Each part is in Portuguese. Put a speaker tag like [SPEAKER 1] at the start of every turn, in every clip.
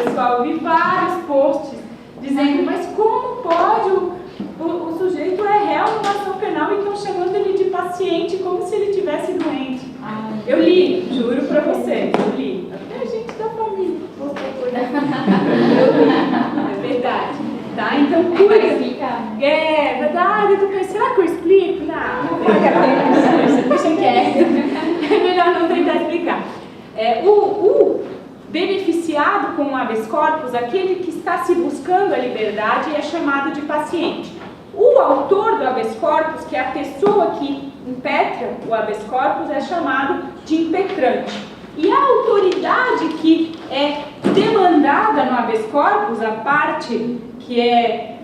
[SPEAKER 1] pessoal, eu vi vários posts dizendo, mas como pode o sujeito é réu numa ação penal e estão chamando ele de paciente como se ele estivesse doente. Eu li, juro pra vocês, eu li. Até gente da família. Eu li, é verdade. Tá? Então, cuida. É verdade, eu tô pensando, será que eu explico? Não vale a pena. Deixa quieto. É melhor não tentar explicar. O beneficiado com o habeas corpus, aquele que está se buscando a liberdade, é chamado de paciente. O autor do habeas corpus, que é a pessoa que impetra o habeas corpus, é chamado de impetrante. E a autoridade que é demandada no habeas corpus, a parte que é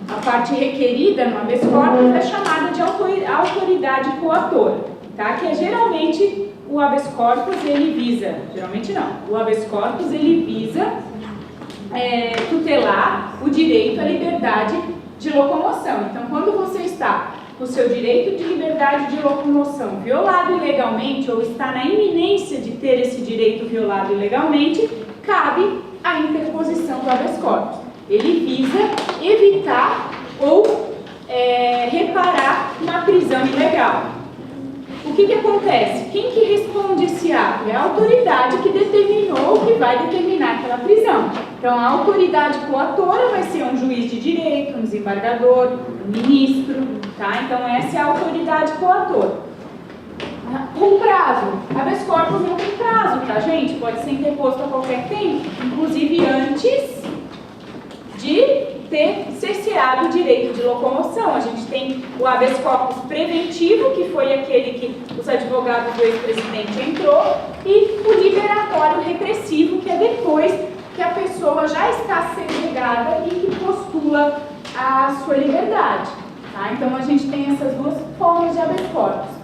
[SPEAKER 1] a parte requerida no habeas corpus, é chamada de autoridade coatora, tá? Que é geralmente o habeas corpus, ele visa, geralmente não, o habeas corpus ele visa tutelar o direito à liberdade de locomoção. Então, quando você está com o seu direito de liberdade de locomoção violado ilegalmente ou está na iminência de ter esse direito violado ilegalmente, cabe a interposição do habeas corpus. Ele visa evitar ou reparar uma prisão ilegal. O que acontece? Quem que responde esse ato? É a autoridade que determinou o que vai determinar aquela prisão. Então, a autoridade coatora vai ser um juiz de direito, um desembargador, um ministro, tá? Então, essa é a autoridade coatora. Com prazo. Habeas corpus não tem prazo, tá, gente? Pode ser interposto a qualquer tempo, inclusive antes de ter cerceado o direito de locomoção. A gente tem o habeas corpus preventivo, que foi aquele que os advogados do ex-presidente entrou, e o liberatório repressivo, que é depois que a pessoa já está segregada e que postula a sua liberdade. Tá? Então a gente tem essas duas formas de habeas corpus.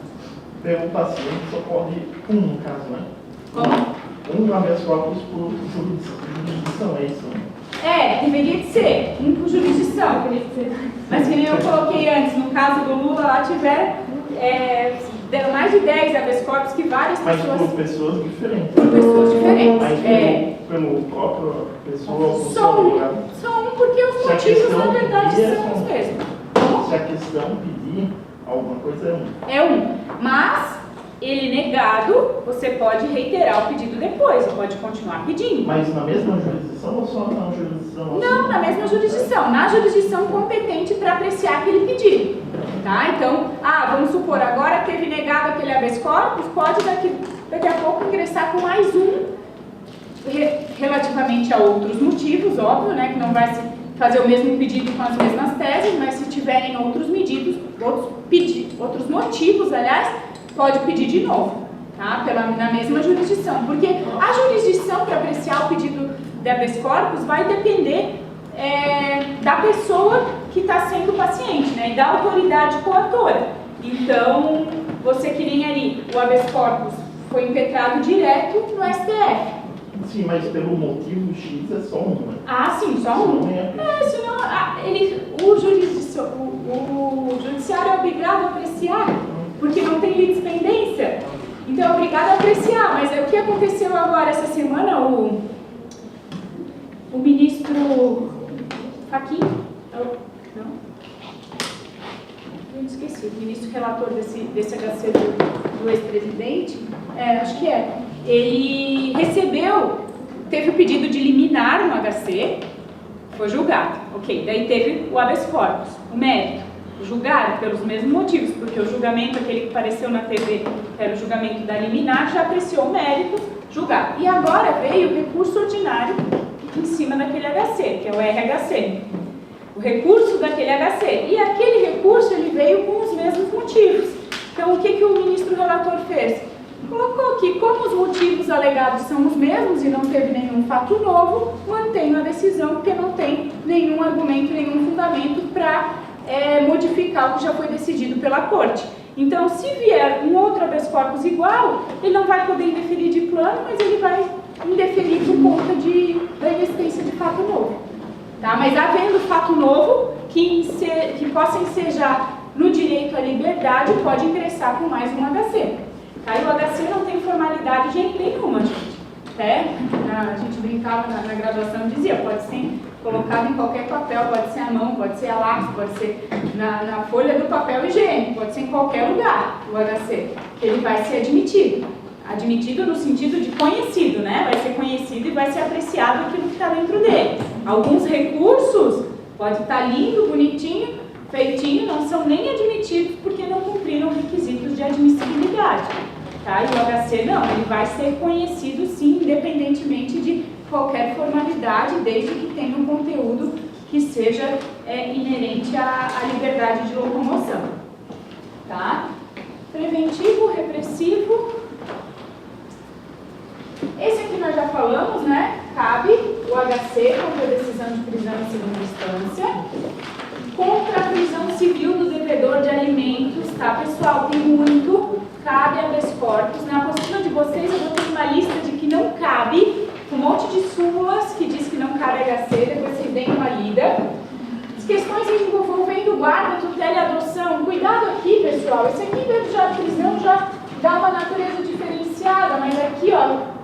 [SPEAKER 2] O paciente só pode no caso, né?
[SPEAKER 1] Como?
[SPEAKER 2] Habeas corpus por jurisdição, é isso?
[SPEAKER 1] Deveria de ser, por jurisdição. Mas que nem eu coloquei antes, no caso do Lula, lá tiveram mais de 10 habeas corpus que várias pessoas...
[SPEAKER 2] Mas por pessoas diferentes.
[SPEAKER 1] Por pessoas diferentes.
[SPEAKER 2] Mas pelo próprio pessoa...
[SPEAKER 1] Só um, porque os motivos, na verdade, são os mesmos.
[SPEAKER 2] Se a questão pedir alguma coisa,
[SPEAKER 1] é um. Mas... ele negado, você pode reiterar o pedido depois, você pode continuar pedindo.
[SPEAKER 2] Mas na mesma jurisdição ou só na jurisdição?
[SPEAKER 1] Não, na mesma jurisdição. Na jurisdição competente para apreciar aquele pedido. Tá? Então, vamos supor, agora teve negado aquele habeas corpus, pode daqui a pouco ingressar com mais um, relativamente a outros motivos, óbvio, né, que não vai se fazer o mesmo pedido com as mesmas teses, mas se tiverem outros motivos, aliás, pode pedir de novo, tá? Na mesma jurisdição, porque a jurisdição para apreciar o pedido de habeas corpus vai depender da pessoa que está sendo paciente, né? E da autoridade coatora. Então, você que nem ali, o habeas corpus foi impetrado direto no STF.
[SPEAKER 2] Sim, mas pelo motivo X é só um, né?
[SPEAKER 1] Sim, só um. Senão, o judiciário é obrigado a apreciar, porque não tem litispendência, então é obrigado a apreciar. Mas o que aconteceu agora essa semana, o ministro Fachin, não? Eu esqueci, o ministro relator desse HC do ex-presidente, acho que ele teve o pedido de liminar no HC, foi julgado, ok, daí teve o habeas corpus, o mérito. Julgaram pelos mesmos motivos, porque o julgamento, aquele que apareceu na TV, que era o julgamento da liminar, já apreciou o mérito, julgado. E agora veio o recurso ordinário em cima daquele HC, que é o RHC. O recurso daquele HC. E aquele recurso, ele veio com os mesmos motivos. Então, o que o ministro relator fez? Colocou que, como os motivos alegados são os mesmos e não teve nenhum fato novo, mantém a decisão, porque não tem nenhum argumento, nenhum fundamento para modificar o que já foi decidido pela corte. Então, se vier um outro habeas corpus igual, ele não vai poder indeferir de plano, mas ele vai indeferir por conta da existência de fato novo. Tá? Mas havendo fato novo, que possa ensejar no direito à liberdade, pode ingressar com mais um HC. Tá? E o HC não tem formalidade nenhuma, gente. Até a gente brincava na graduação, dizia, pode ser colocado em qualquer papel, pode ser à mão, pode ser a lápis, pode ser na folha do papel higiênico, pode ser em qualquer lugar, o HC, ele vai ser admitido. Admitido no sentido de conhecido, né? Vai ser conhecido e vai ser apreciado aquilo que está dentro dele. Alguns recursos pode estar lindo, bonitinho, feitinho, não são nem admitidos porque não cumpriram requisitos de admissibilidade. Tá? E o HC não, ele vai ser conhecido sim, independentemente de qualquer formalidade, desde que tenha um conteúdo que seja inerente à liberdade de locomoção. Tá? Preventivo, repressivo. Esse aqui nós já falamos, né? Cabe o HC contra a decisão de prisão em segunda instância, contra a prisão civil do devedor de alimentos, tá, pessoal? Tem muito, cabe habeas corpus. Na apostila de vocês eu vou ter uma lista de que não cabe, um monte de súmulas que diz que não cabe HC, depois vocês deem uma lida. As questões envolvendo guarda, tutela e adoção, cuidado aqui, pessoal, esse aqui dentro da prisão já dá uma natureza diferenciada, mas aqui, ó,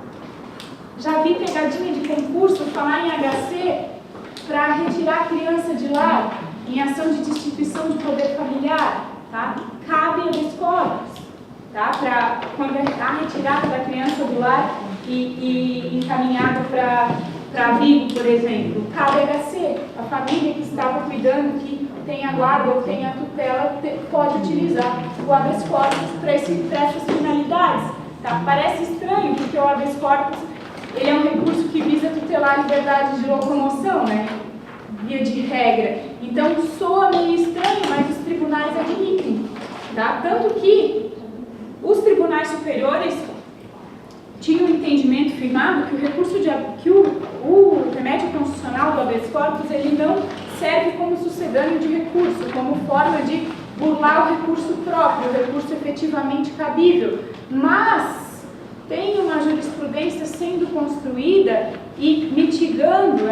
[SPEAKER 1] já vi pegadinha de concurso falar em HC para retirar a criança de lá em ação de destituição de poder familiar, tá? Cabe habeas corpus, tá? Para quando a retirada da criança do lar e encaminhada para abrigo, por exemplo, cabe HC. A família que estava cuidando, que tem a guarda ou tem a tutela, pode utilizar o habeas corpus para essas finalidades, tá? Parece estranho, porque o habeas corpus ele é um recurso que visa tutelar a liberdade de locomoção, né? Via de regra. Então, soa meio estranho, mas os tribunais admitem, tá? Tanto que os tribunais superiores tinham um entendimento firmado que o recurso que o remédio constitucional do habeas corpus, ele não serve como sucedâneo de recurso, como forma de burlar o recurso próprio, o recurso efetivamente cabível, mas tem uma jurisprudência sendo construída e mitigando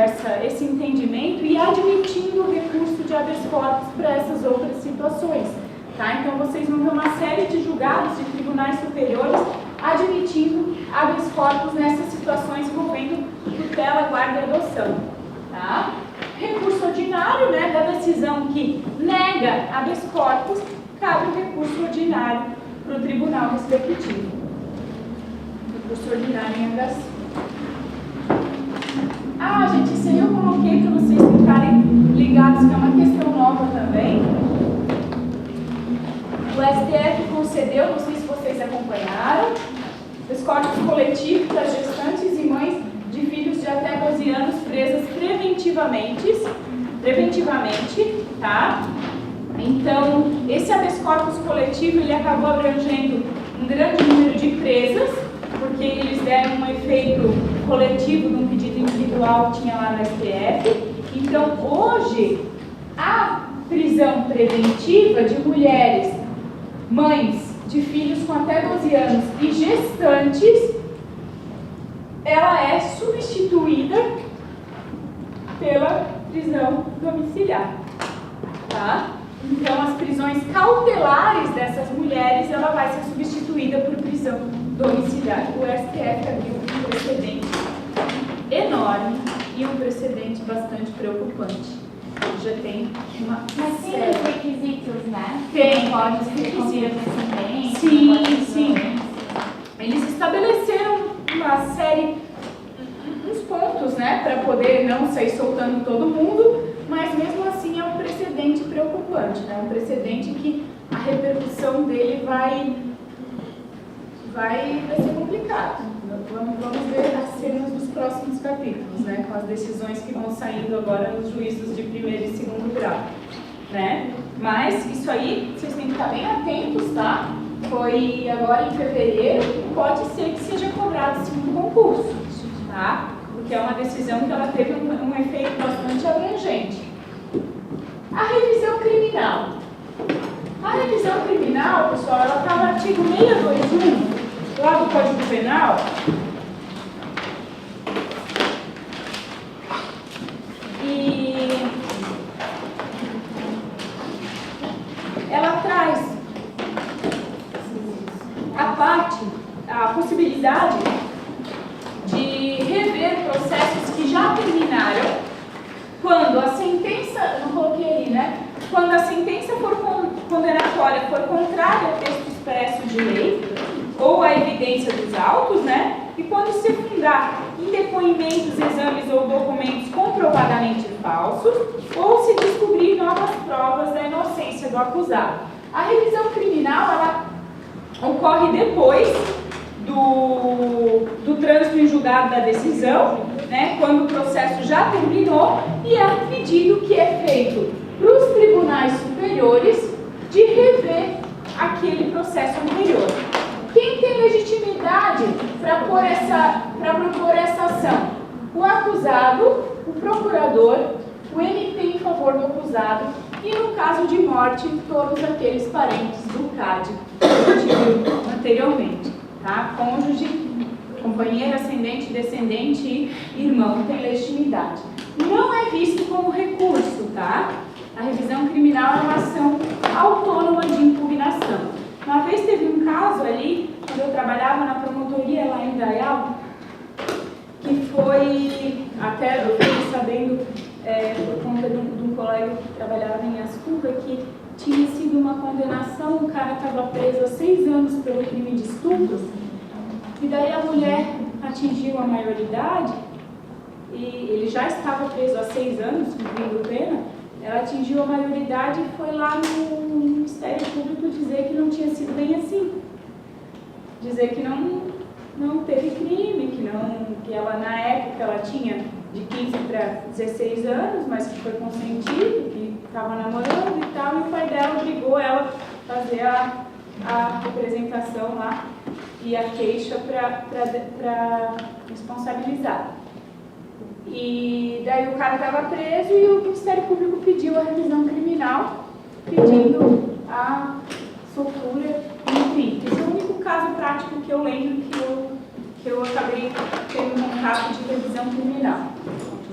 [SPEAKER 1] esse entendimento e admitindo o recurso de habeas corpus para essas outras situações. Tá? Então, vocês vão ver uma série de julgados de tribunais superiores admitindo habeas corpus nessas situações envolvendo tutela, guarda e adoção. Tá? Recurso ordinário, né, da decisão que nega habeas corpus, cabe o recurso ordinário para o tribunal respectivo. Recurso ordinário em HC. Ah, gente, isso aí eu coloquei para vocês ficarem ligados, que é uma questão nova também. O STF concedeu, não sei se vocês acompanharam, os corpos coletivos das gestantes e mães de filhos de até 12 anos presas preventivamente, tá? Então, esse habeas corpus coletivo, ele acabou abrangendo um grande número de presas, porque eles deram um efeito coletivo de um pedido individual que tinha lá no STF. Então, hoje, a prisão preventiva de mulheres, mães de filhos com até 12 anos e gestantes, ela é substituída pela prisão domiciliar, tá? Então, as prisões cautelares dessas mulheres, ela vai ser substituída por prisão domiciliar. O STF abriu um precedente enorme e um precedente bastante preocupante. Já tem uma série
[SPEAKER 3] de requisitos, né?
[SPEAKER 1] Tem.
[SPEAKER 3] Pode ser considerado precedente.
[SPEAKER 1] Sim. Eles estabeleceram uma série, uns pontos, né, para poder não sair soltando todo mundo, mas mesmo assim é um precedente preocupante, né? Um precedente que a repercussão dele vai ser complicado. Vamos ver as cenas dos próximos capítulos, né? Com as decisões que vão saindo agora nos juízos de primeiro e segundo grau, né? Mas isso aí, vocês têm que estar bem atentos, tá? Foi agora em fevereiro, pode ser que seja cobrado sim no concurso, tá? Porque é uma decisão que ela teve um efeito bastante abrangente. A revisão criminal. A revisão criminal, pessoal, ela está no artigo 621, lá do Código Penal. E ela traz a possibilidade de quando a sentença, eu não coloquei ali, né? Quando a sentença condenatória for contrária ao texto expresso de lei ou à evidência dos autos, né? E quando se fundar em depoimentos, exames ou documentos comprovadamente falsos, ou se descobrir novas provas da inocência do acusado. A revisão criminal, ela ocorre depois do trânsito em julgado da decisão, né, quando o processo já terminou, e é um pedido que é feito para os tribunais superiores de rever aquele processo anterior. Quem tem legitimidade para propor essa ação? O acusado, o procurador, o MP em favor do acusado e, no caso de morte, todos aqueles parentes do CAD que a gente viu anteriormente. Tá? Cônjuge, companheiro, ascendente, descendente e irmão tem legitimidade. Não é visto como recurso, tá? A revisão criminal é uma ação autônoma de impugnação. Uma vez teve um caso ali, quando eu trabalhava na promotoria lá em Indaial, que foi, até eu fiquei sabendo por conta de um colega que trabalhava em Ascuba, que tinha sido uma condenação, o cara estava preso há 6 anos pelo crime de estupro, e daí a mulher atingiu a maioridade, e ele já estava preso há 6 anos, cumprindo pena, ela atingiu a maioridade e foi lá no Ministério Público dizer que não tinha sido bem assim. Dizer que não teve crime, que ela na época ela tinha de 15 para 16 anos, mas que foi consentido, que estava namorando e tal, e o pai dela obrigou ela a fazer a representação lá e a queixa para responsabilizar. E daí o cara estava preso e o Ministério Público pediu a revisão criminal, pedindo a soltura, enfim. Esse é o único caso prático que eu lembro que eu acabei tendo um caso de revisão criminal.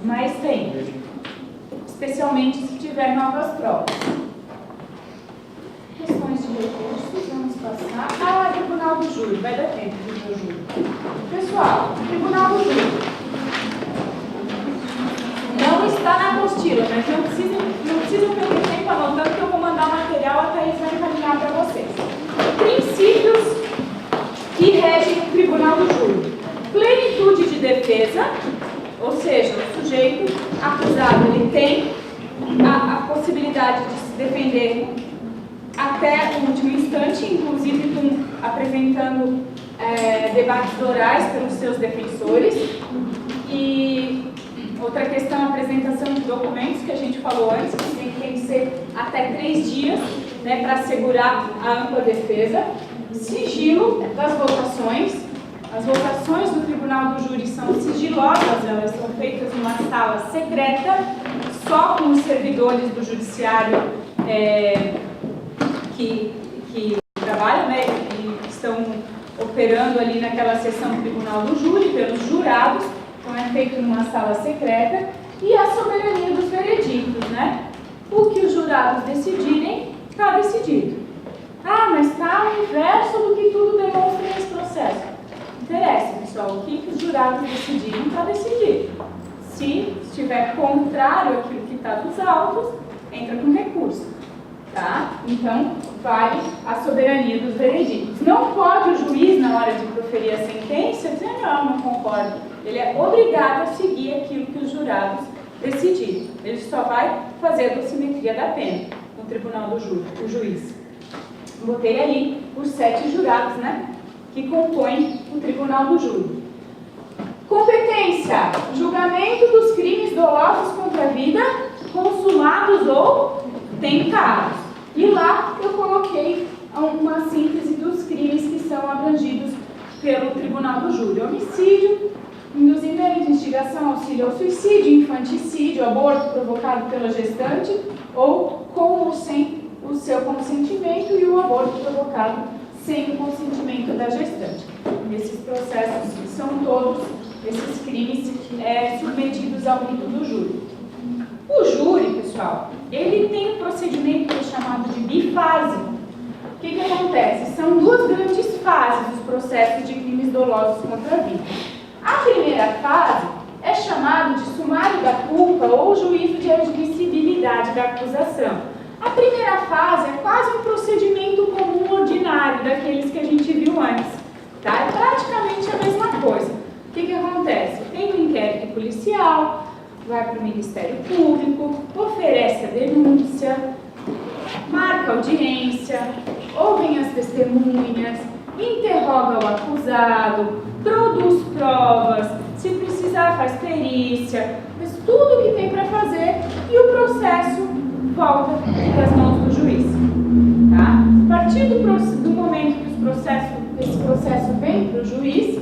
[SPEAKER 1] Mas tem, especialmente se tiver novas provas. Questões de recursos, vamos passar. Tribunal do Júri, vai dar tempo de ver o júri. Pessoal, Tribunal do Júri. Não está na apostila, mas não precisam perder tempo anotando que eu vou mandar o material, a Thaís vai encaminhar para vocês. Princípios que regem o Tribunal do Júri. Plenitude de defesa, ou seja, o sujeito acusado ele tem a possibilidade de se defender até o último instante, inclusive apresentando debates orais pelos seus defensores. E outra questão, a apresentação de documentos, que a gente falou antes, que tem que ser até 3 dias, né, para assegurar a ampla defesa. Sigilo das votações. As votações do Tribunal do Júri são sigilosas, elas são feitas em uma sala secreta, só com os servidores do judiciário que trabalham, né, e estão operando ali naquela sessão do Tribunal do Júri, pelos jurados. Então é feito numa sala secreta, e a soberania dos veredictos, né? O que os jurados decidirem, está decidido. Mas está ao inverso do que tudo demonstra nesse processo. Interessa, pessoal, o que os jurados decidirem, está decidido. Se estiver contrário àquilo que está dos autos, entra com recurso, tá? Então, vale a soberania dos veredictos. Não pode o juiz, na hora de proferir a sentença, dizer, não concordo. Ele é obrigado a seguir aquilo que os jurados decidirem. Ele só vai fazer a dosimetria da pena no Tribunal do Júri, o juiz. Botei ali os 7 jurados, né, que compõem o Tribunal do Júri. Competência: julgamento dos crimes dolosos contra a vida, consumados ou tentados. E lá eu coloquei uma síntese dos crimes que são abrangidos pelo Tribunal do Júri: homicídio, induzimento, instigação, auxílio ao suicídio, infanticídio, aborto provocado pela gestante ou com ou sem o seu consentimento e o aborto provocado sem o consentimento da gestante. Esses processos são todos, esses crimes submetidos ao rito do júri. O júri, pessoal, ele tem um procedimento que é chamado de bifásico. O que acontece? São 2 grandes fases dos processos de crimes dolosos contra a vida. A primeira fase é chamada de sumário da culpa ou juízo de admissibilidade da acusação. A primeira fase é quase um procedimento comum ordinário, daqueles que a gente viu antes. Tá? É praticamente a mesma coisa. O que acontece? Tem um inquérito policial, vai para o Ministério Público, oferece a denúncia, marca audiência, ouvem as testemunhas, interroga o acusado, produz provas, se precisar faz perícia, faz tudo o que tem para fazer e o processo volta para as mãos do juiz. Tá? A partir do momento que esse processo vem para o juiz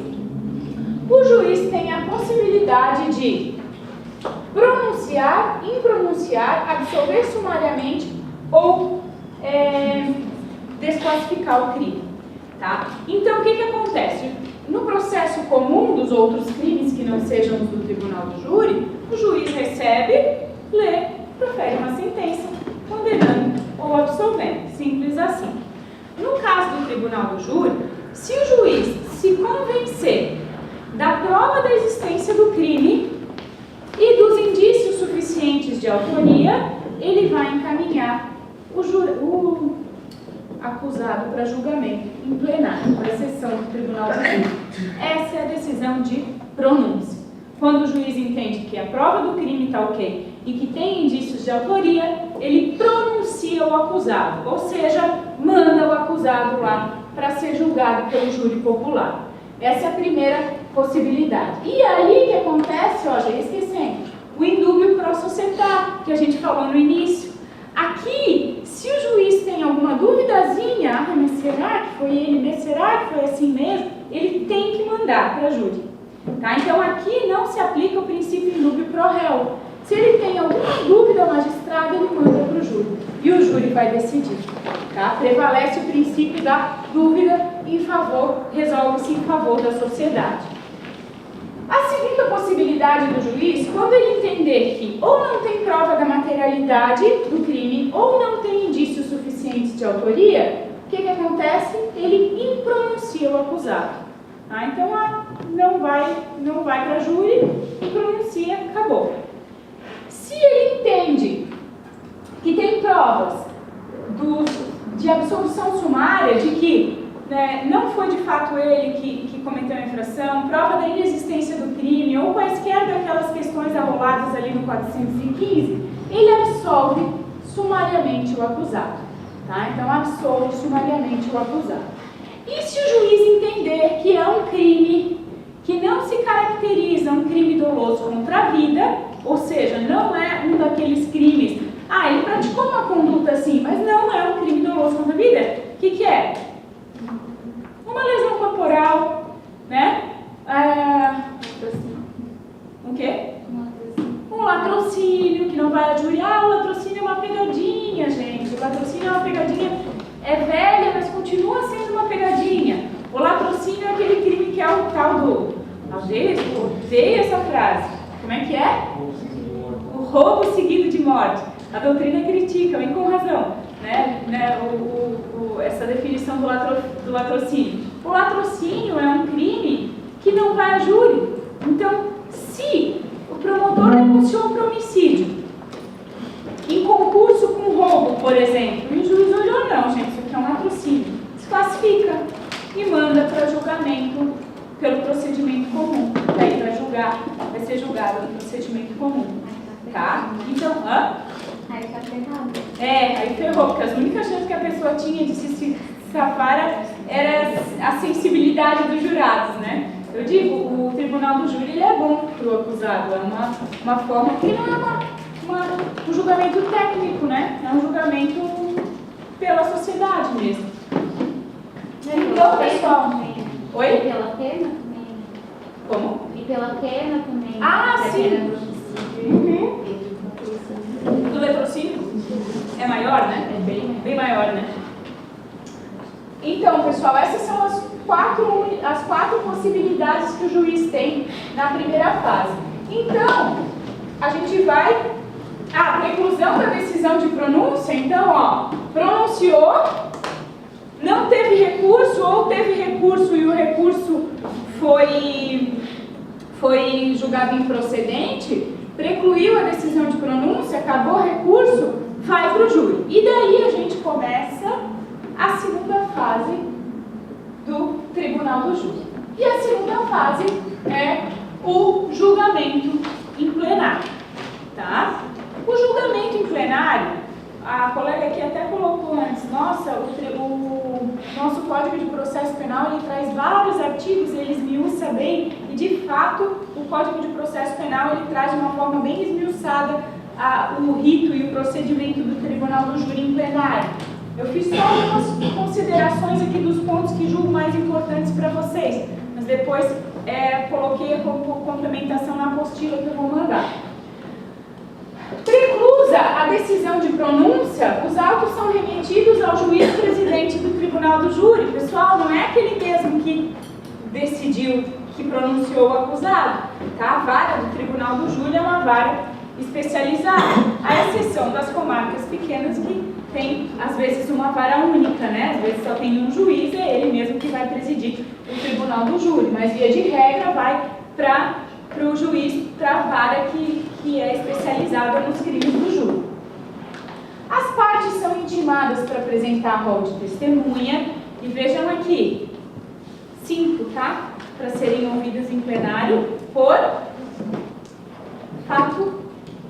[SPEAKER 1] tem a possibilidade de pronunciar, impronunciar, absolver sumariamente ou desclassificar o crime. Tá? Então, o que acontece? No processo comum dos outros crimes que não sejam os do tribunal do júri, o juiz recebe, lê, profere uma sentença, condenando ou absolvendo. Simples assim. No caso do tribunal do júri, se o juiz se convencer da prova da existência do crime e dos indícios suficientes de autoria, ele vai encaminhar o acusado para julgamento em plenário, para a sessão do tribunal do júri. Essa é a decisão de pronúncia. Quando o juiz entende que a prova do crime está ok e que tem indícios de autoria, ele pronuncia o acusado, ou seja, manda o acusado lá para ser julgado pelo júri popular. Essa é a primeira possibilidade. E aí o que acontece, ó, já ia esquecendo, o indúbio pro società, que a gente falou no início. Aqui, se o juiz tem alguma duvidazinha, mas será que foi ele mesmo? Será que foi assim mesmo? Ele tem que mandar para a júri. Tá? Então aqui não se aplica o princípio indúbio pro réu. Se ele tem alguma dúvida, o magistrado ele manda para o júri. E o júri vai decidir. Tá? Prevalece o princípio da dúvida em favor, resolve-se em favor da sociedade. A segunda possibilidade do juiz, quando ele entender que ou não tem prova da materialidade do crime, ou não tem indícios suficientes de autoria, o que acontece? Ele impronuncia o acusado. Tá? Então, não vai para júri, pronuncia, acabou. Se ele entende que tem provas de absolução sumária, de que não foi de fato ele que cometeu a infração, prova da inexistência do crime, ou quaisquer daquelas questões arroladas ali no 415, ele absolve sumariamente o acusado. Tá? Então, absolve sumariamente o acusado. E se o juiz entender que é um crime que não se caracteriza um crime doloso contra a vida, ou seja, não é um daqueles crimes, ele praticou uma conduta assim, mas não é um crime doloso contra a vida, o que é? Uma lesão corporal, né? O quê? Um latrocínio, que não vai a júri. O latrocínio é uma pegadinha, gente. O latrocínio é uma pegadinha, é velha, mas continua sendo uma pegadinha. O latrocínio é aquele crime que é o tal do... Odeio essa frase. Como é que é? O roubo seguido de morte. A doutrina critica, e com razão, essa definição do latrocínio. O latrocínio é um crime que não vai a júri. Então, se o promotor denunciou por homicídio, em concurso com roubo, por exemplo, e o juiz olhou, não, gente, isso aqui é um latrocínio, desclassifica e manda para julgamento pelo procedimento comum. Daí vai ser julgado no procedimento comum. Tá? Então,
[SPEAKER 3] Aí tá ferrado.
[SPEAKER 1] Aí ferrou, porque as únicas chances que a pessoa tinha de se safar era a sensibilidade dos jurados, né? Eu digo, o tribunal do júri ele é bom para o acusado, é uma forma que não é um julgamento técnico, né? É um julgamento pela sociedade mesmo. Então, pessoal... Oi?
[SPEAKER 3] E pela pena também.
[SPEAKER 1] Como?
[SPEAKER 3] E pela pena também.
[SPEAKER 1] Sim. Do latrocínio? É maior, né?
[SPEAKER 3] É
[SPEAKER 1] bem maior, né? Então, pessoal, essas são as quatro possibilidades que o juiz tem na primeira fase. Então, a gente vai... preclusão da decisão de pronúncia. Então, pronunciou, não teve recurso, ou teve recurso e o recurso foi julgado improcedente. Precluiu a decisão de pronúncia, acabou o recurso, vai para o júri. E daí a gente começa a segunda fase do tribunal do júri. E a segunda fase é o julgamento em plenário. Tá? O julgamento em plenário, a colega aqui até colocou antes, nossa, o nosso Código de Processo Penal ele traz vários artigos, ele esmiuça bem, e de fato o Código de Processo Penal ele traz de uma forma bem esmiuçada o rito e o procedimento do Tribunal do Júri em plenário. Eu fiz só algumas considerações aqui dos pontos que julgo mais importantes para vocês, mas depois coloquei como complementação na apostila que eu vou mandar. Preclusa a decisão de pronúncia, os autos são remetidos ao juiz presidente do Tribunal do Júri. Pessoal, não é aquele mesmo que decidiu, que pronunciou o acusado. Tá? A vara do Tribunal do Júri é uma vara especializada, à exceção das comarcas pequenas que tem, às vezes, uma vara única, né? Às vezes só tem um juiz, é ele mesmo que vai presidir o Tribunal do Júri, mas via de regra vai para o juiz, para a vara que é especializada nos crimes do júri. As partes são intimadas para apresentar rol de testemunha, e vejam aqui, 5, tá? Para serem ouvidas em plenário por fato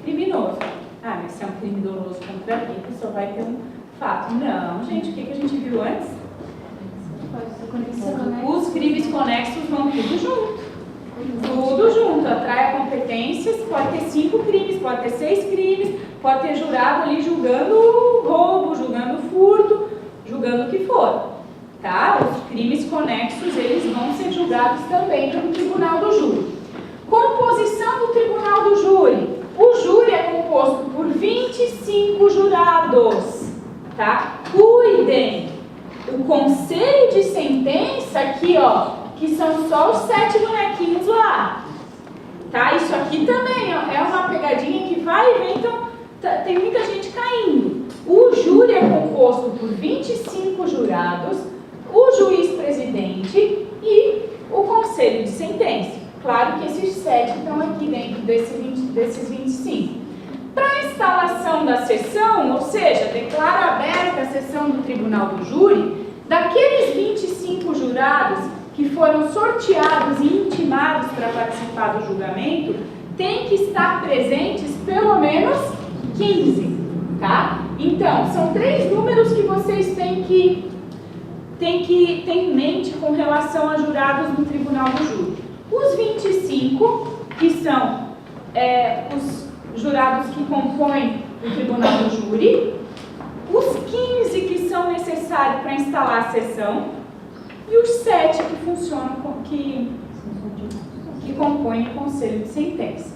[SPEAKER 1] criminoso. Ah, mas se é um crime doloso contra a vida, só vai ter um fato. Não, gente, o que a gente viu antes? Os crimes conexos vão tudo junto. Tudo junto, atrai a competências, pode ter 5 crimes, pode ter 6 crimes, pode ter jurado ali julgando roubo, julgando furto, julgando o que for. Tá? Os crimes conexos, eles vão ser julgados também pelo Tribunal do Júri. Composição do Tribunal do Júri. O júri é composto por 25 jurados. Tá? Cuidem! O conselho de sentença aqui, ó, que são só os 7 bonequinhos lá, tá? Isso aqui também ó, é uma pegadinha que vai e vem, então tem muita gente caindo. O júri é composto por 25 jurados, o juiz presidente e o conselho de sentença. Claro que esses 7 estão aqui dentro desses 25. Para a instalação da sessão, ou seja, declara aberta a sessão do Tribunal do Júri, daqueles 25 jurados que foram sorteados e intimados para participar do julgamento, tem que estar presentes pelo menos 15, tá? Então, são 3 números que vocês têm que ter em mente com relação a jurados no Tribunal do Júri. Os 25, que são os jurados que compõem o Tribunal do Júri, os 15 que são necessários para instalar a sessão, e os 7 que funcionam, que compõem o conselho de sentença.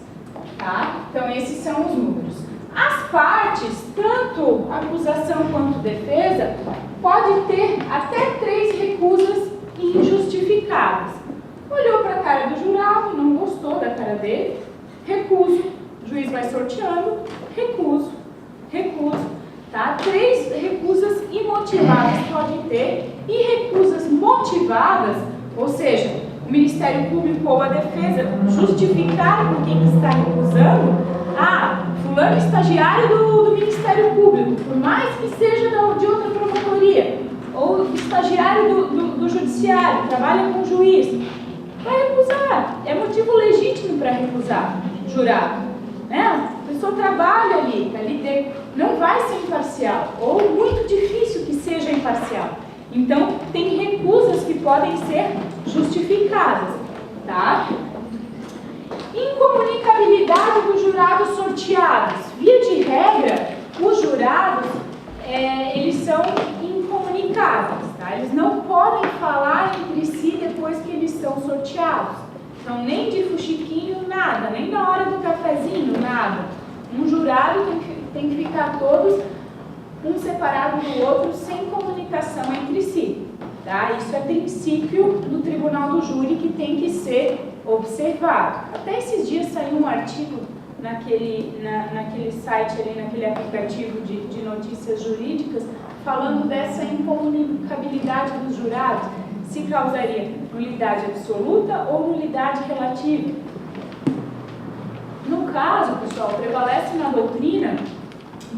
[SPEAKER 1] Tá? Então, esses são os números. As partes, tanto acusação quanto defesa, podem ter até 3 recusas injustificadas. Olhou para a cara do jurado, não gostou da cara dele, recuso. O juiz vai sorteando, recuso. Tá? 3 recusas imotivadas podem ter, e recusas motivadas, ou seja, o Ministério Público ou a defesa justificaram por quem está recusando. Fulano é estagiário do Ministério Público, por mais que seja de outra promotoria, ou estagiário do Judiciário, trabalha com juiz, vai recusar. É motivo legítimo para recusar jurado. Né? A pessoa trabalha ali dentro, não vai ser imparcial, ou muito difícil que seja imparcial. Então, tem recusas que podem ser justificadas, tá? Incomunicabilidade dos jurados sorteados. Via de regra, os jurados, eles são incomunicáveis, tá? Eles não podem falar entre si depois que eles são sorteados. Então, nem de fuxiquinho, nada, nem na hora do cafezinho, nada. Um jurado tem que ficar todos um separado do outro, sem comunicação entre si. Tá? Isso é princípio do Tribunal do Júri que tem que ser observado. Até esses dias saiu um artigo naquele site, ali, naquele aplicativo de notícias jurídicas, falando dessa incomunicabilidade dos jurados, se causaria nulidade absoluta ou nulidade relativa. No caso, pessoal, prevalece na doutrina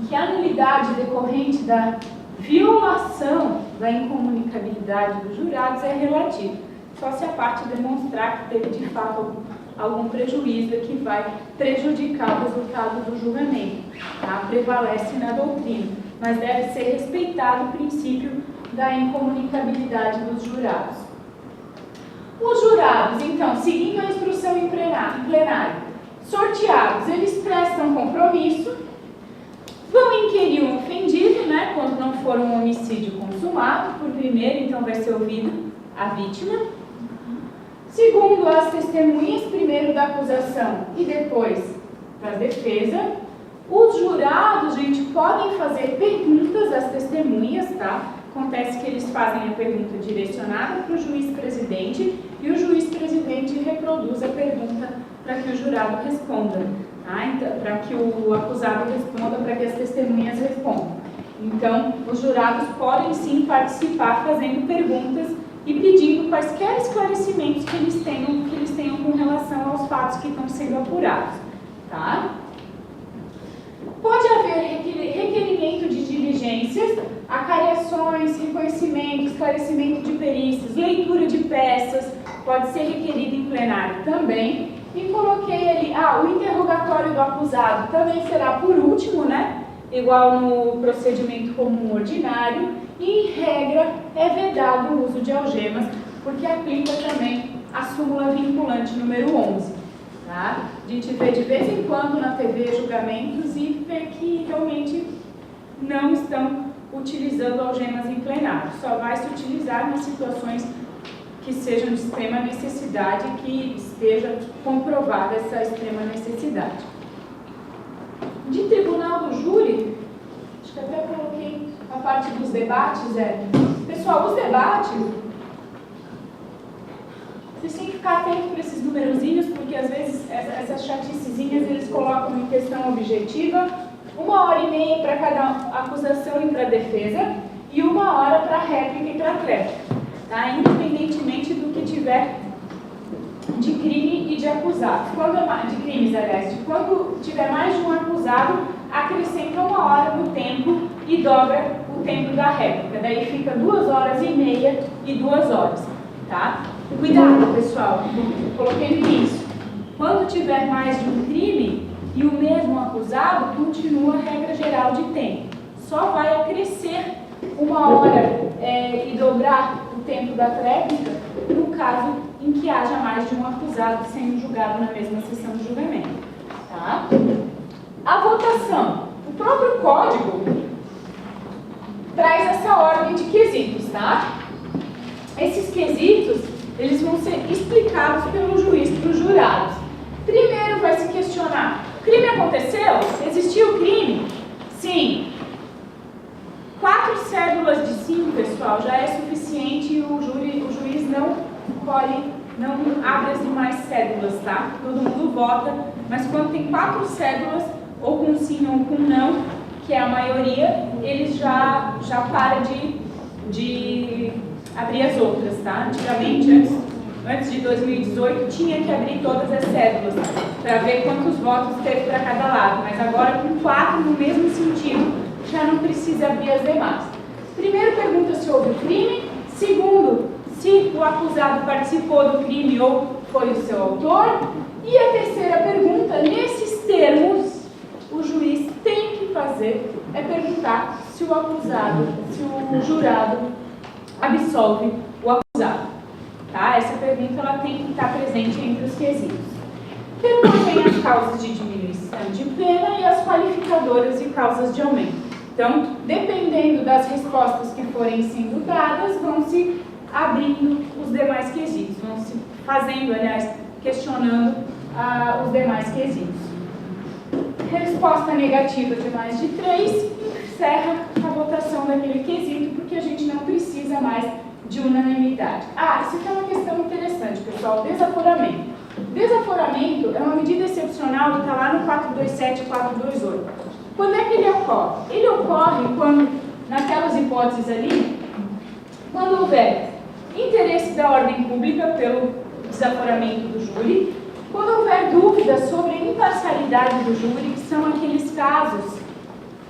[SPEAKER 1] que a nulidade decorrente da violação da incomunicabilidade dos jurados é relativa, só se a parte demonstrar que teve de fato algum prejuízo que vai prejudicar o resultado do julgamento. Tá? Prevalece na doutrina, mas deve ser respeitado o princípio da incomunicabilidade dos jurados. Os jurados, então, seguindo a instrução em plenário, sorteados, eles prestam compromisso, vão inquirir um ofendido, né, quando não for um homicídio consumado, por primeiro, então vai ser ouvida a vítima. Segundo, as testemunhas, primeiro da acusação e depois da defesa. Os jurados, gente, podem fazer perguntas às testemunhas, tá? Acontece que eles fazem a pergunta direcionada para o juiz-presidente e o juiz-presidente reproduz a pergunta para que o jurado responda, tá? Então, para que o acusado responda, para que as testemunhas respondam. Então, os jurados podem sim participar fazendo perguntas e pedindo quaisquer esclarecimentos que eles tenham com relação aos fatos que estão sendo apurados, tá? Pode haver requerimento de diligências, acariações, reconhecimento, esclarecimento de perícias, leitura de peças, pode ser requerido em plenário também. E coloquei ali, o interrogatório do acusado também será por último, né? Igual no procedimento comum ordinário. E, em regra, é vedado o uso de algemas, porque aplica também a súmula vinculante número 11. Tá? A gente vê de vez em quando na TV julgamentos e vê que realmente não estão utilizando algemas em plenário. Só vai se utilizar nas situações que sejam de extrema necessidade, que esteja comprovada essa extrema necessidade. De tribunal do júri, acho que até coloquei a parte dos debates, Pessoal, os debates, vocês têm que ficar atentos para esses numerozinhos, porque às vezes essas chaticezinhas eles colocam em questão objetiva, 1h30 para cada acusação e para defesa, e 1 hora para réplica e para tréplica, tá? Independentemente do que tiver de crime e de acusado. De crimes, aliás, quando tiver mais de um acusado, acrescenta 1 hora no tempo e dobra o tempo da réplica. Daí fica 2h30 e 2 horas, tá? Cuidado, pessoal, coloquei no início. Quando tiver mais de um crime e o mesmo acusado, continua a regra geral de tempo. Só vai acrescer 1 hora e dobrar o tempo da tréplica no caso em que haja mais de um acusado sendo julgado na mesma sessão de julgamento. Tá? A votação. O próprio código traz essa ordem de quesitos, tá? Esses quesitos, eles vão ser explicados pelo juiz para os jurados. Primeiro vai se questionar, o crime aconteceu? Existiu o crime? Sim. 4 cédulas de 5, pessoal, já é suficiente e o juiz não abre as demais cédulas, tá? Todo mundo vota, mas quando tem 4 cédulas, ou com sim ou com não, que é a maioria, eles já para de abrir as outras, tá? Antigamente, antes de 2018, tinha que abrir todas as cédulas para ver quantos votos teve para cada lado, mas agora com 4 no mesmo sentido, já não precisa abrir as demais. Primeiro, pergunta se houve crime. Segundo, se o acusado participou do crime ou foi o seu autor. E a terceira pergunta, nesses termos, o juiz tem que fazer é perguntar se o acusado, se o jurado absolve o acusado. Tá? Essa pergunta ela tem que estar presente entre os quesitos. Depois vem as causas de diminuição de pena e as qualificadoras e causas de aumento. Então, dependendo das respostas que forem sendo dadas, vão se abrindo os demais quesitos, vão se fazendo, aliás, questionando os demais quesitos. Resposta negativa de mais de 3, encerra a votação daquele quesito, porque a gente não precisa mais de unanimidade. Isso aqui é uma questão interessante, pessoal, desaforamento. Desaforamento é uma medida excepcional que está lá no 427 e 428. Quando é que ele ocorre? Ele ocorre quando, naquelas hipóteses ali, quando houver interesse da ordem pública pelo desaforamento do júri, Quando houver dúvidas sobre a imparcialidade do júri, que são aqueles casos,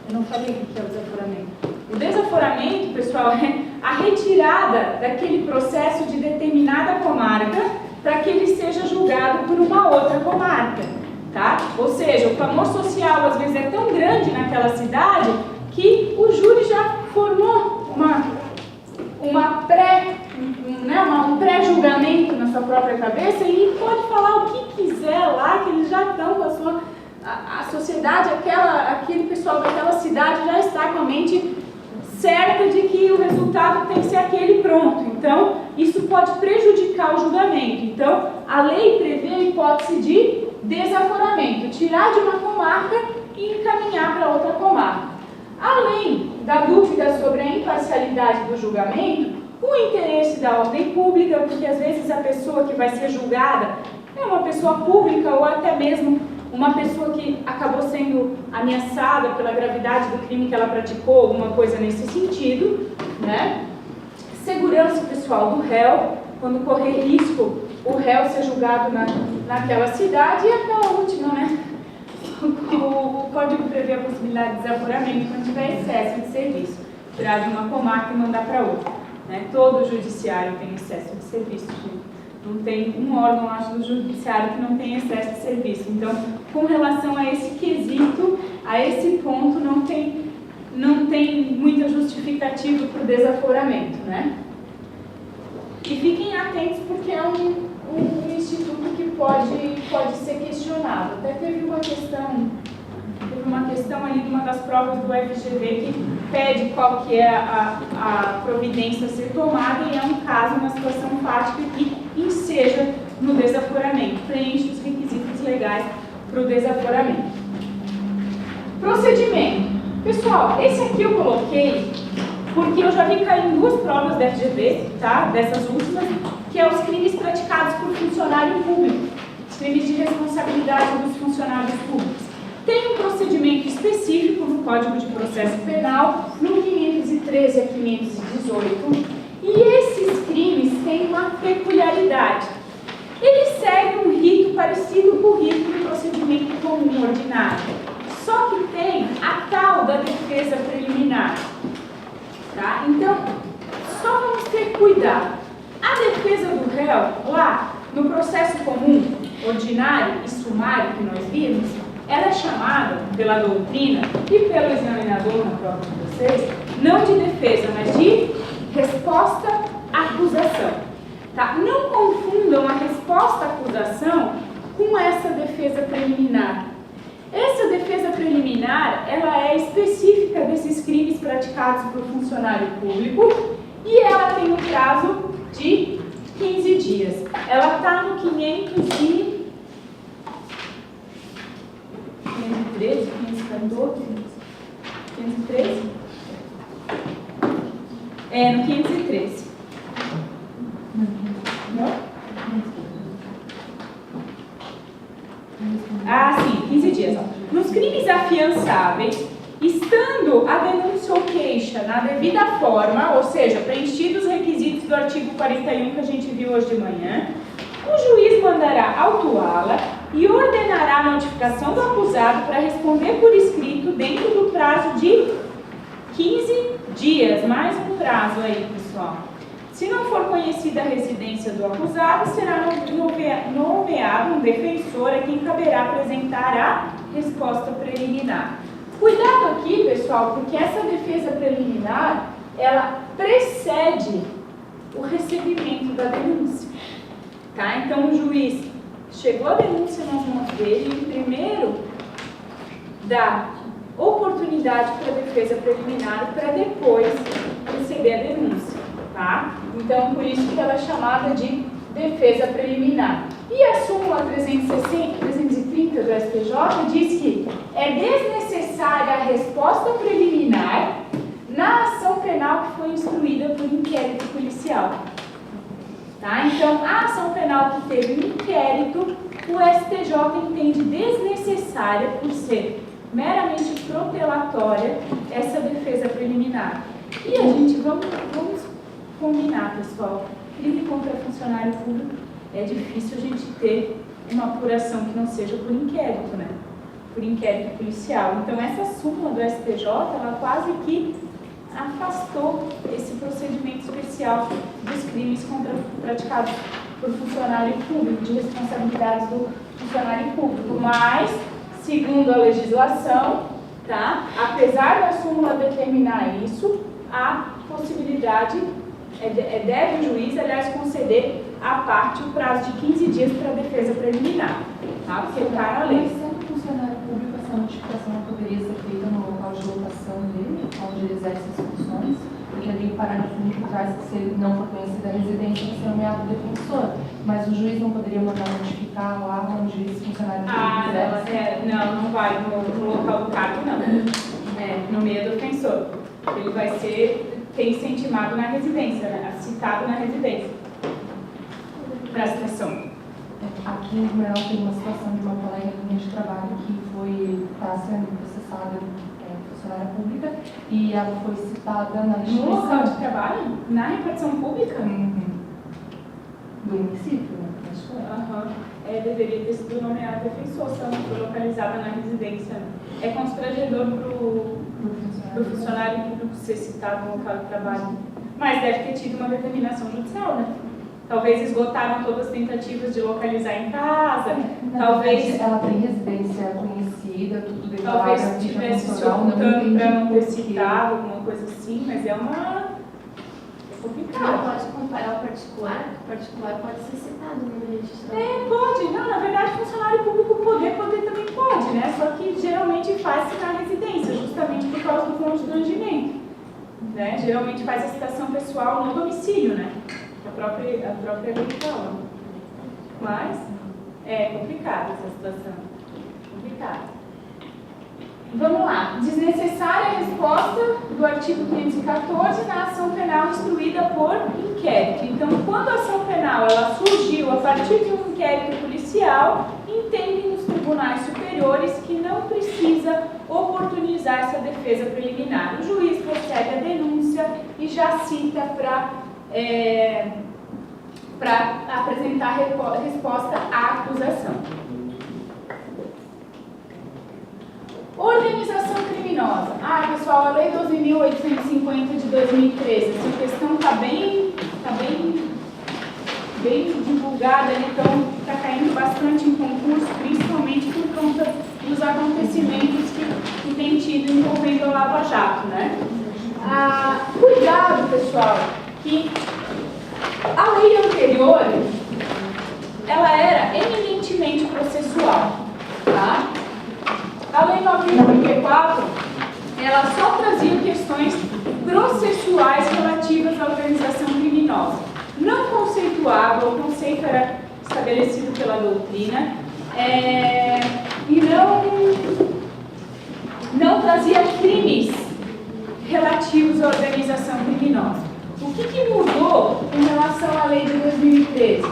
[SPEAKER 1] eu não falei o que é o desaforamento. O desaforamento, pessoal, é a retirada daquele processo de determinada comarca para que ele seja julgado por uma outra comarca, tá? Ou seja, o clamor social às vezes é tão grande naquela cidade que o júri já formou um pré-julgamento na sua própria cabeça e pode falar o que quiser lá, que eles já estão com a sociedade, aquele pessoal daquela cidade já está com a mente certa de que o resultado tem que ser aquele pronto. Então, isso pode prejudicar o julgamento. Então, a lei prevê a hipótese de desaforamento, tirar de uma comarca e encaminhar para outra comarca. Além da dúvida sobre a imparcialidade do julgamento, o interesse da ordem pública, porque às vezes a pessoa que vai ser julgada é uma pessoa pública ou até mesmo uma pessoa que acabou sendo ameaçada pela gravidade do crime que ela praticou, alguma coisa nesse sentido, né? Segurança pessoal do réu, quando correr risco o réu ser julgado naquela cidade, e aquela última, né? O Código prevê a possibilidade de desaforamento quando tiver excesso de serviço, tirar de uma comarca e mandar para outra, né? Todo judiciário tem excesso de serviço, gente. Não tem um órgão, acho, do judiciário que não tem excesso de serviço. Então, com relação a esse quesito, a esse ponto, não tem muita justificativa para o desaforamento, né? E fiquem atentos, porque é um instituto que pode ser questionado. Até teve uma questão ali de uma das provas do FGV que pede qual que é a providência a ser tomada, e é um caso, uma situação fática que enseja no desaforamento, preenche os requisitos legais para o desaforamento. Procedimento. Pessoal, esse aqui eu coloquei porque eu já vi cair em duas provas da FGV, tá? Dessas últimas, que é os crimes praticados por funcionário público, os crimes de responsabilidade dos funcionários públicos. Tem um procedimento específico no Código de Processo Penal, no 513 a 518, e esses crimes têm uma peculiaridade. Eles seguem um rito parecido com o rito do procedimento comum ordinário, só que tem a tal da defesa preliminar. Tá? Então, só vamos ter cuidado. A defesa do réu, lá no processo comum ordinário e sumário que nós vimos, ela é chamada pela doutrina e pelo examinador na prova de vocês, não de defesa, mas de resposta à acusação. Tá? Não confundam a resposta à acusação com essa defesa preliminar. Essa defesa preliminar, ela é específica desses crimes praticados por funcionário público e ela tem um prazo de 15 dias. Ela está no 513, 514, 513? É, no 513. Não? Ah, sim, 15 dias. Ó. Nos crimes afiançáveis, estando a denúncia ou queixa na devida forma, ou seja, preenchidos os requisitos do artigo 41 que a gente viu hoje de manhã, o juiz mandará autuá-la e ordenará a notificação do acusado para responder por escrito dentro do prazo de 15 dias. Mais um prazo aí, pessoal. Se não for conhecida a residência do acusado, será nomeado um defensor a quem caberá apresentar a resposta preliminar. Cuidado aqui, pessoal, porque essa defesa preliminar, ela precede o recebimento da denúncia. Tá? Então, o juiz chegou a denúncia nas mãos dele e primeiro dá oportunidade para a defesa preliminar para depois receber a denúncia. Tá? Então, por isso que ela é chamada de defesa preliminar. E a súmula 330 do STJ diz que é desnecessária a resposta preliminar na ação penal que foi instruída por inquérito policial. Tá? Então, a ação penal que teve um inquérito, o STJ entende desnecessária por ser meramente protelatória essa defesa preliminar. E a gente, vamos combinar, pessoal, crime contra funcionário público, é difícil a gente ter uma apuração que não seja por inquérito, né? Por inquérito policial. Então, essa súmula do STJ, ela quase que afastou esse procedimento especial dos crimes praticados por funcionário público, de responsabilidades do funcionário público. Mas, segundo a legislação, tá? Apesar da súmula determinar isso, há possibilidade, deve o juiz, aliás, conceder à parte o prazo de 15 dias para a defesa preliminar, tá? Porque está na lei.
[SPEAKER 4] Sendo funcionário público, essa notificação não poderia ser feita no local de locação dele, onde ele exerce as funções, porque ali o parágrafo único traz que se ele não for conhecido a residência, vai ser nomeado defensor, mas o juiz não poderia mandar notificar lá onde esse funcionário público exerce?
[SPEAKER 1] Não vai no local do cargo, não. No meio do defensor. Ele vai ter incentivado na residência, né? Citado na residência. Para a citação.
[SPEAKER 4] Aqui em Blumenau tem uma situação de uma colega minha de trabalho que está sendo processada funcionária pública e ela foi citada na
[SPEAKER 1] No
[SPEAKER 4] instituição.
[SPEAKER 1] local de trabalho? Na repartição pública?
[SPEAKER 4] Do município, né? Acho que é.
[SPEAKER 1] Aham. Deveria ter sido nomeado defensor, se ela não for localizada na residência. É constrangedor para o funcionário público ser citado no local de trabalho. Mas deve ter tido uma determinação judicial, né? Talvez esgotaram todas as tentativas de localizar em casa, talvez
[SPEAKER 4] ela tem residência conhecida, tudo declarado.
[SPEAKER 1] Talvez estivesse se ocultando para não ter citado, alguma coisa assim, mas é complicado.
[SPEAKER 5] Não pode comparar o particular, o particular pode ser citado no registro.
[SPEAKER 1] Pode. Não, na verdade, funcionário público poder também pode, né? Só que geralmente faz-se na residência, justamente por causa do constrangimento, né? Geralmente faz a citação pessoal no domicílio, né? A própria lei fala. Mas é complicada essa situação. Complicada. Vamos lá. Desnecessária a resposta do artigo 514 na ação penal instruída por inquérito. Então, quando a ação penal ela surgiu a partir de um inquérito policial, entendem os tribunais superiores que não precisa oportunizar essa defesa preliminar. O juiz recebe a denúncia e já cita para apresentar resposta à acusação. Organização criminosa. Pessoal, a Lei 12.850 de 2013, essa questão está bem divulgada, então está caindo bastante em concurso, principalmente por conta dos acontecimentos que tem tido envolvendo a Lava Jato, né? Cuidado, pessoal, que a lei anterior, ela era eminentemente processual, tá? A Lei 9.034, ela só trazia questões processuais relativas à organização criminosa. Não conceituava, o conceito era estabelecido pela doutrina, e não trazia crimes relativos à organização criminosa. O que mudou em relação à lei de 2013?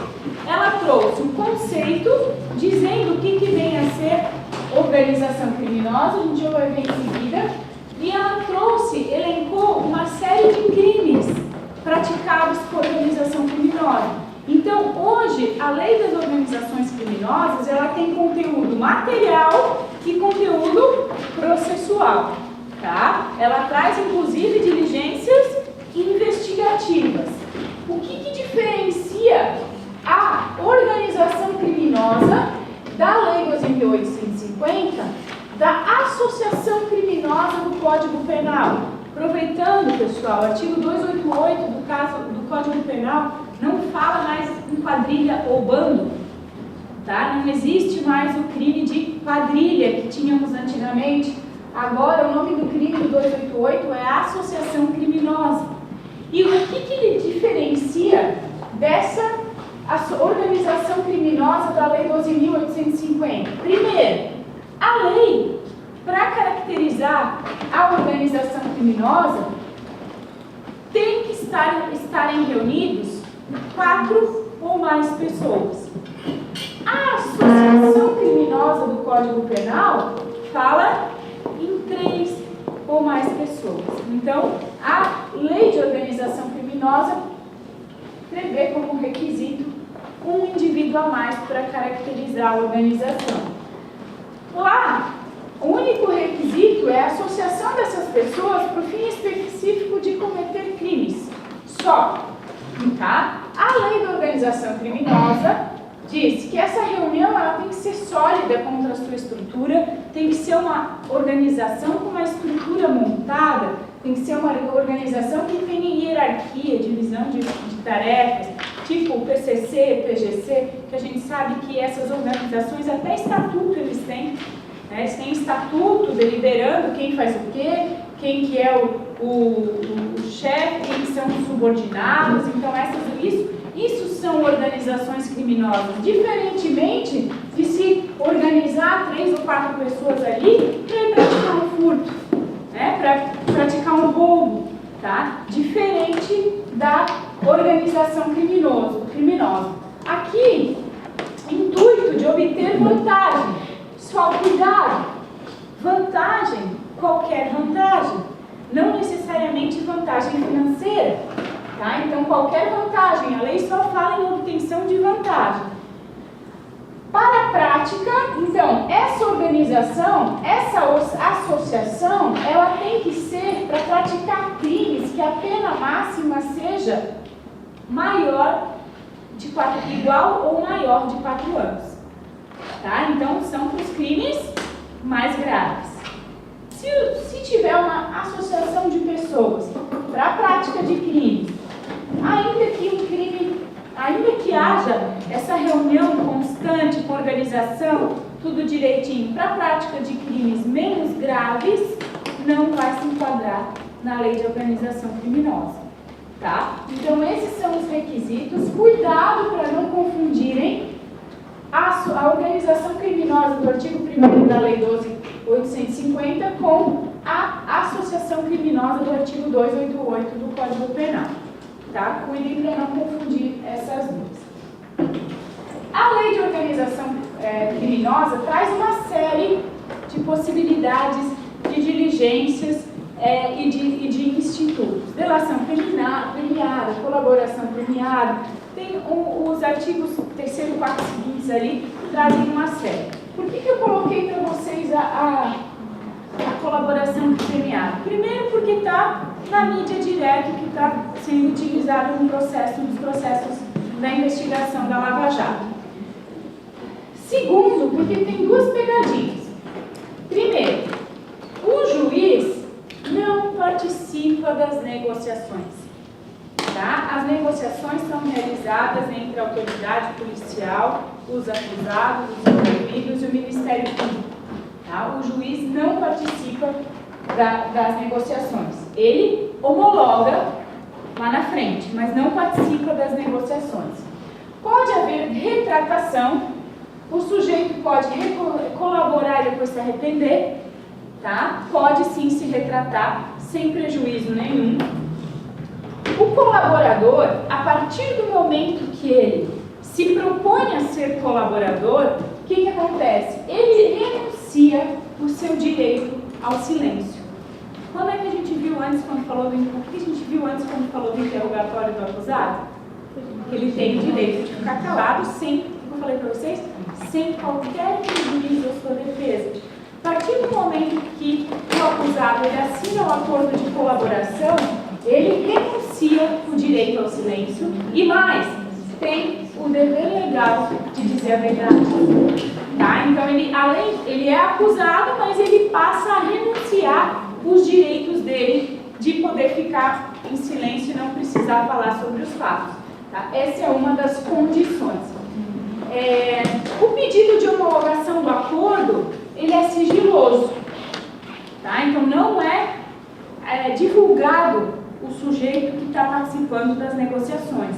[SPEAKER 1] Ela trouxe um conceito dizendo o que vem a ser organização criminosa, a gente já vai ver em seguida, e ela elencou uma série de crimes praticados por organização criminosa. Então, hoje, a lei das organizações criminosas, ela tem conteúdo material e conteúdo processual, tá? Ela traz, inclusive, diligências investigativas. O que diferencia a organização criminosa da Lei 12.850 da associação criminosa do Código Penal? Aproveitando, pessoal, o artigo 288 do Código Penal não fala mais em quadrilha ou bando, tá? Não existe mais o crime de quadrilha que tínhamos antigamente. Agora, o nome do crime do 288 é associação criminosa. E o que diferencia dessa organização criminosa da Lei 12.850? Primeiro, a lei, para caracterizar a organização criminosa, tem que estarem reunidos 4 ou mais pessoas. A associação criminosa do Código Penal fala em 3 ou mais pessoas. Então, a lei de organização criminosa prevê como requisito um indivíduo a mais para caracterizar a organização. Lá, o único requisito é a associação dessas pessoas para o fim específico de cometer crimes. Só. Tá? A lei da organização criminosa diz que essa reunião ela tem que ser sólida contra a sua estrutura, tem que ser uma organização com uma estrutura montada, tem que ser uma organização que tenha hierarquia, divisão de tarefas, tipo o PCC, PGC, que a gente sabe que essas organizações, até estatuto eles têm, né? Eles têm estatuto deliberando quem faz o quê, quem que é o chefe, quem são os subordinados, então isso são organizações criminosas, diferentemente de se organizar 3 ou 4 pessoas ali para praticar um furto, né? Para praticar um roubo, tá? Diferente da organização criminosa. Aqui, intuito de obter vantagem, só cuidado, vantagem, qualquer vantagem, não necessariamente vantagem financeira. Tá? Então, qualquer vantagem, a lei só fala em obtenção de vantagem. Para a prática, então, essa organização, essa associação, ela tem que ser para praticar crimes que a pena máxima seja igual ou maior de 4 anos. Tá? Então, são para os crimes mais graves. Se tiver uma associação de pessoas para a prática de crimes, ainda que haja essa reunião constante com organização, tudo direitinho, para a prática de crimes menos graves, não vai se enquadrar na lei de organização criminosa. Tá? Então, esses são os requisitos. Cuidado para não confundirem a organização criminosa do artigo 1º da Lei 12.850 com a associação criminosa do artigo 288 do Código Penal. Tá? Cuidem para não confundir essas duas. A Lei de Organização Criminosa traz uma série de possibilidades de diligências e de institutos. Delação premiada, colaboração premiada. Tem os artigos 3º e 4º seguintes ali, trazem uma série. Por que eu coloquei para vocês a colaboração premiada? Primeiro porque está na mídia direto, que está sendo utilizado nos processos da investigação da Lava Jato. Segundo, porque tem 2 pegadinhas. Primeiro, o juiz não participa das negociações. Tá? As negociações são realizadas entre a autoridade policial, os acusados, os envolvidos e o Ministério Público. Tá? O juiz não participa das negociações. Ele homologa lá na frente, mas não participa das negociações. Pode haver retratação, o sujeito pode colaborar e depois se arrepender, tá? Pode sim se retratar, sem prejuízo nenhum. O colaborador, a partir do momento que ele se propõe a ser colaborador, o que acontece? Ele renuncia o seu direito ao silêncio. Quando é que a gente viu antes quando falou do interrogatório do acusado? Ele tem o direito de ficar calado sem, como eu falei para vocês, sem qualquer prejuízo à sua defesa. A partir do momento que o acusado ele assina o acordo de colaboração, ele renuncia o direito ao silêncio e mais, tem o dever legal de dizer a verdade. Tá? Então, ele é acusado, mas ele passa a renunciar os direitos dele de poder ficar em silêncio e não precisar falar sobre os fatos. Tá? Essa é uma das condições. O pedido de homologação do acordo, ele é sigiloso. Tá? Então, não é divulgado o sujeito que está participando das negociações.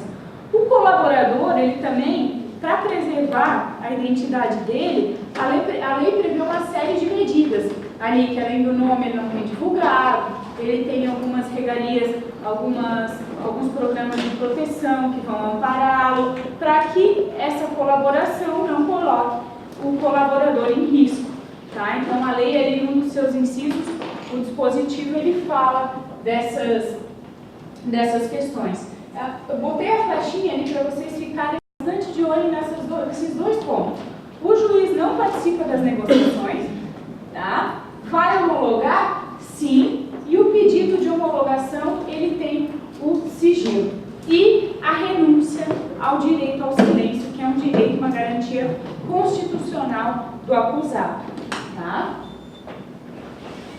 [SPEAKER 1] O colaborador, ele também, para preservar a identidade dele, a lei prevê uma série de medidas. Ali, que além do nome, ele não tem divulgado, ele tem algumas regalias, alguns programas de proteção que vão ampará-lo, para que essa colaboração não coloque o colaborador em risco. Tá? Então, a lei, ali, num dos seus incisos, o dispositivo, ele fala dessas questões. Eu botei a flechinha ali para vocês ficarem bastante de olho nesses dois pontos. O juiz não participa das negociações, tá? Vai homologar? Sim. E o pedido de homologação, ele tem o sigilo. E a renúncia ao direito ao silêncio, que é um direito, uma garantia constitucional do acusado, tá?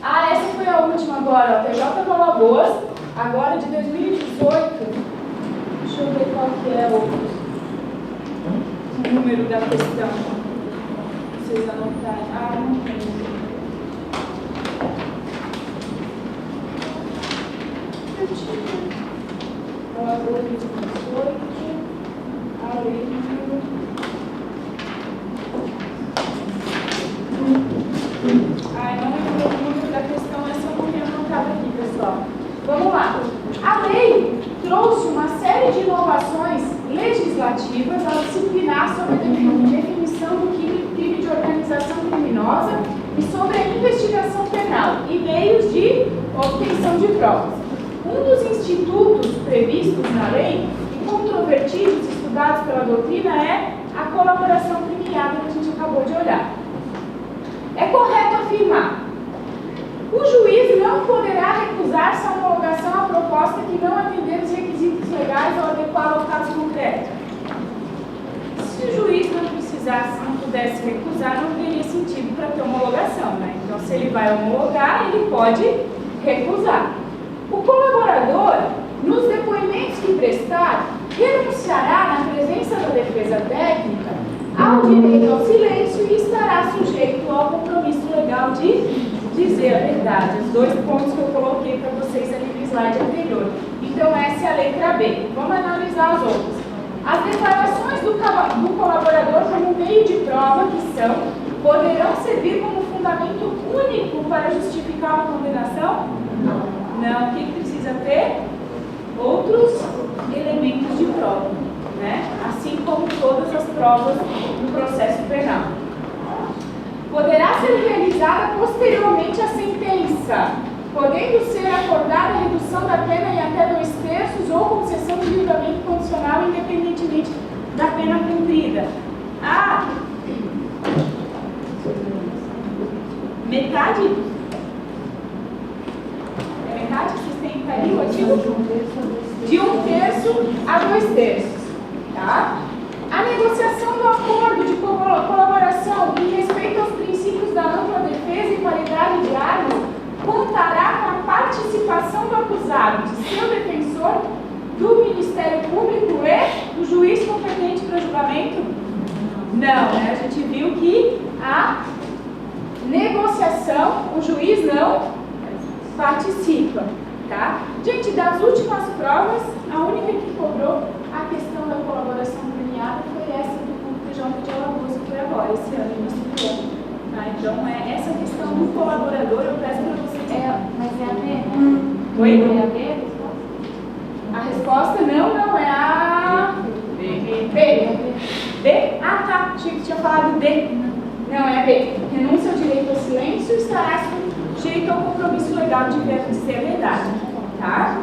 [SPEAKER 1] Ah, essa foi a última agora, ó, TJ do Alagoas, agora de 2018. Deixa eu ver qual que é o número da questão. Vocês anotarem. Ah, não tem. Alagoas de 2018. A lei número. Ai, não lembro o número da questão, essa eu não tenho anotado aqui, pessoal. Vamos lá. A lei trouxe uma série de inovações legislativas ao disciplinar sobre a definição do crime de organização criminosa e sobre a investigação penal e meios de obtenção de provas. Um dos institutos previstos na lei e controvertidos estudados pela doutrina é a colaboração premiada que a gente acabou de olhar. É correto afirmar: o juiz não poderá recusar-se à homologação à proposta que não atender os requisitos legais ou adequá-la ao caso concreto. Se o juiz não precisasse, não pudesse recusar, não teria sentido para ter homologação, né? Então, se ele vai homologar, ele pode recusar. O colaborador, nos depoimentos que prestar, renunciará, na presença da defesa técnica, ao direito ao silêncio e estará sujeito ao compromisso legal de dizer a verdade. Os dois pontos que eu coloquei para vocês ali no slide anterior. Então, essa é a letra B. Vamos analisar as outras. As declarações do colaborador como meio de prova que são, poderão servir como fundamento único para justificar uma condenação? Não. O que precisa ter? Outros elementos de prova, né? Assim como todas as provas no processo penal. Poderá ser realizada posteriormente à sentença, podendo ser acordada a redução da pena em até 2/3 ou concessão de livramento condicional, independentemente da pena cumprida. Ah! Metade? É metade que vocês têm ali o artigo? De 1/3 a 2/3. Tá? A negociação do acordo de colaboração em respeito aos princípios da ampla defesa e qualidade de armas contará com a participação do acusado, de seu defensor, do Ministério Público e do juiz competente para julgamento? Não, né? A gente viu que a negociação, o juiz não participa, tá? Gente, das últimas provas, a única que cobrou a questão da colaboração premiada foi essa do TJ de Alagoas, que foi agora, esse ano, início do ano. Tá? Então, essa questão do colaborador, eu peço para vocês...
[SPEAKER 3] Mas é a B?
[SPEAKER 1] Oi?
[SPEAKER 3] É a B?
[SPEAKER 1] A resposta não é a... B. B? Ah, tá. Achei que tinha falado D. Não, é a B. Renúncia ao direito ao silêncio, estará sujeito ao compromisso legal de ser verdade. Tá?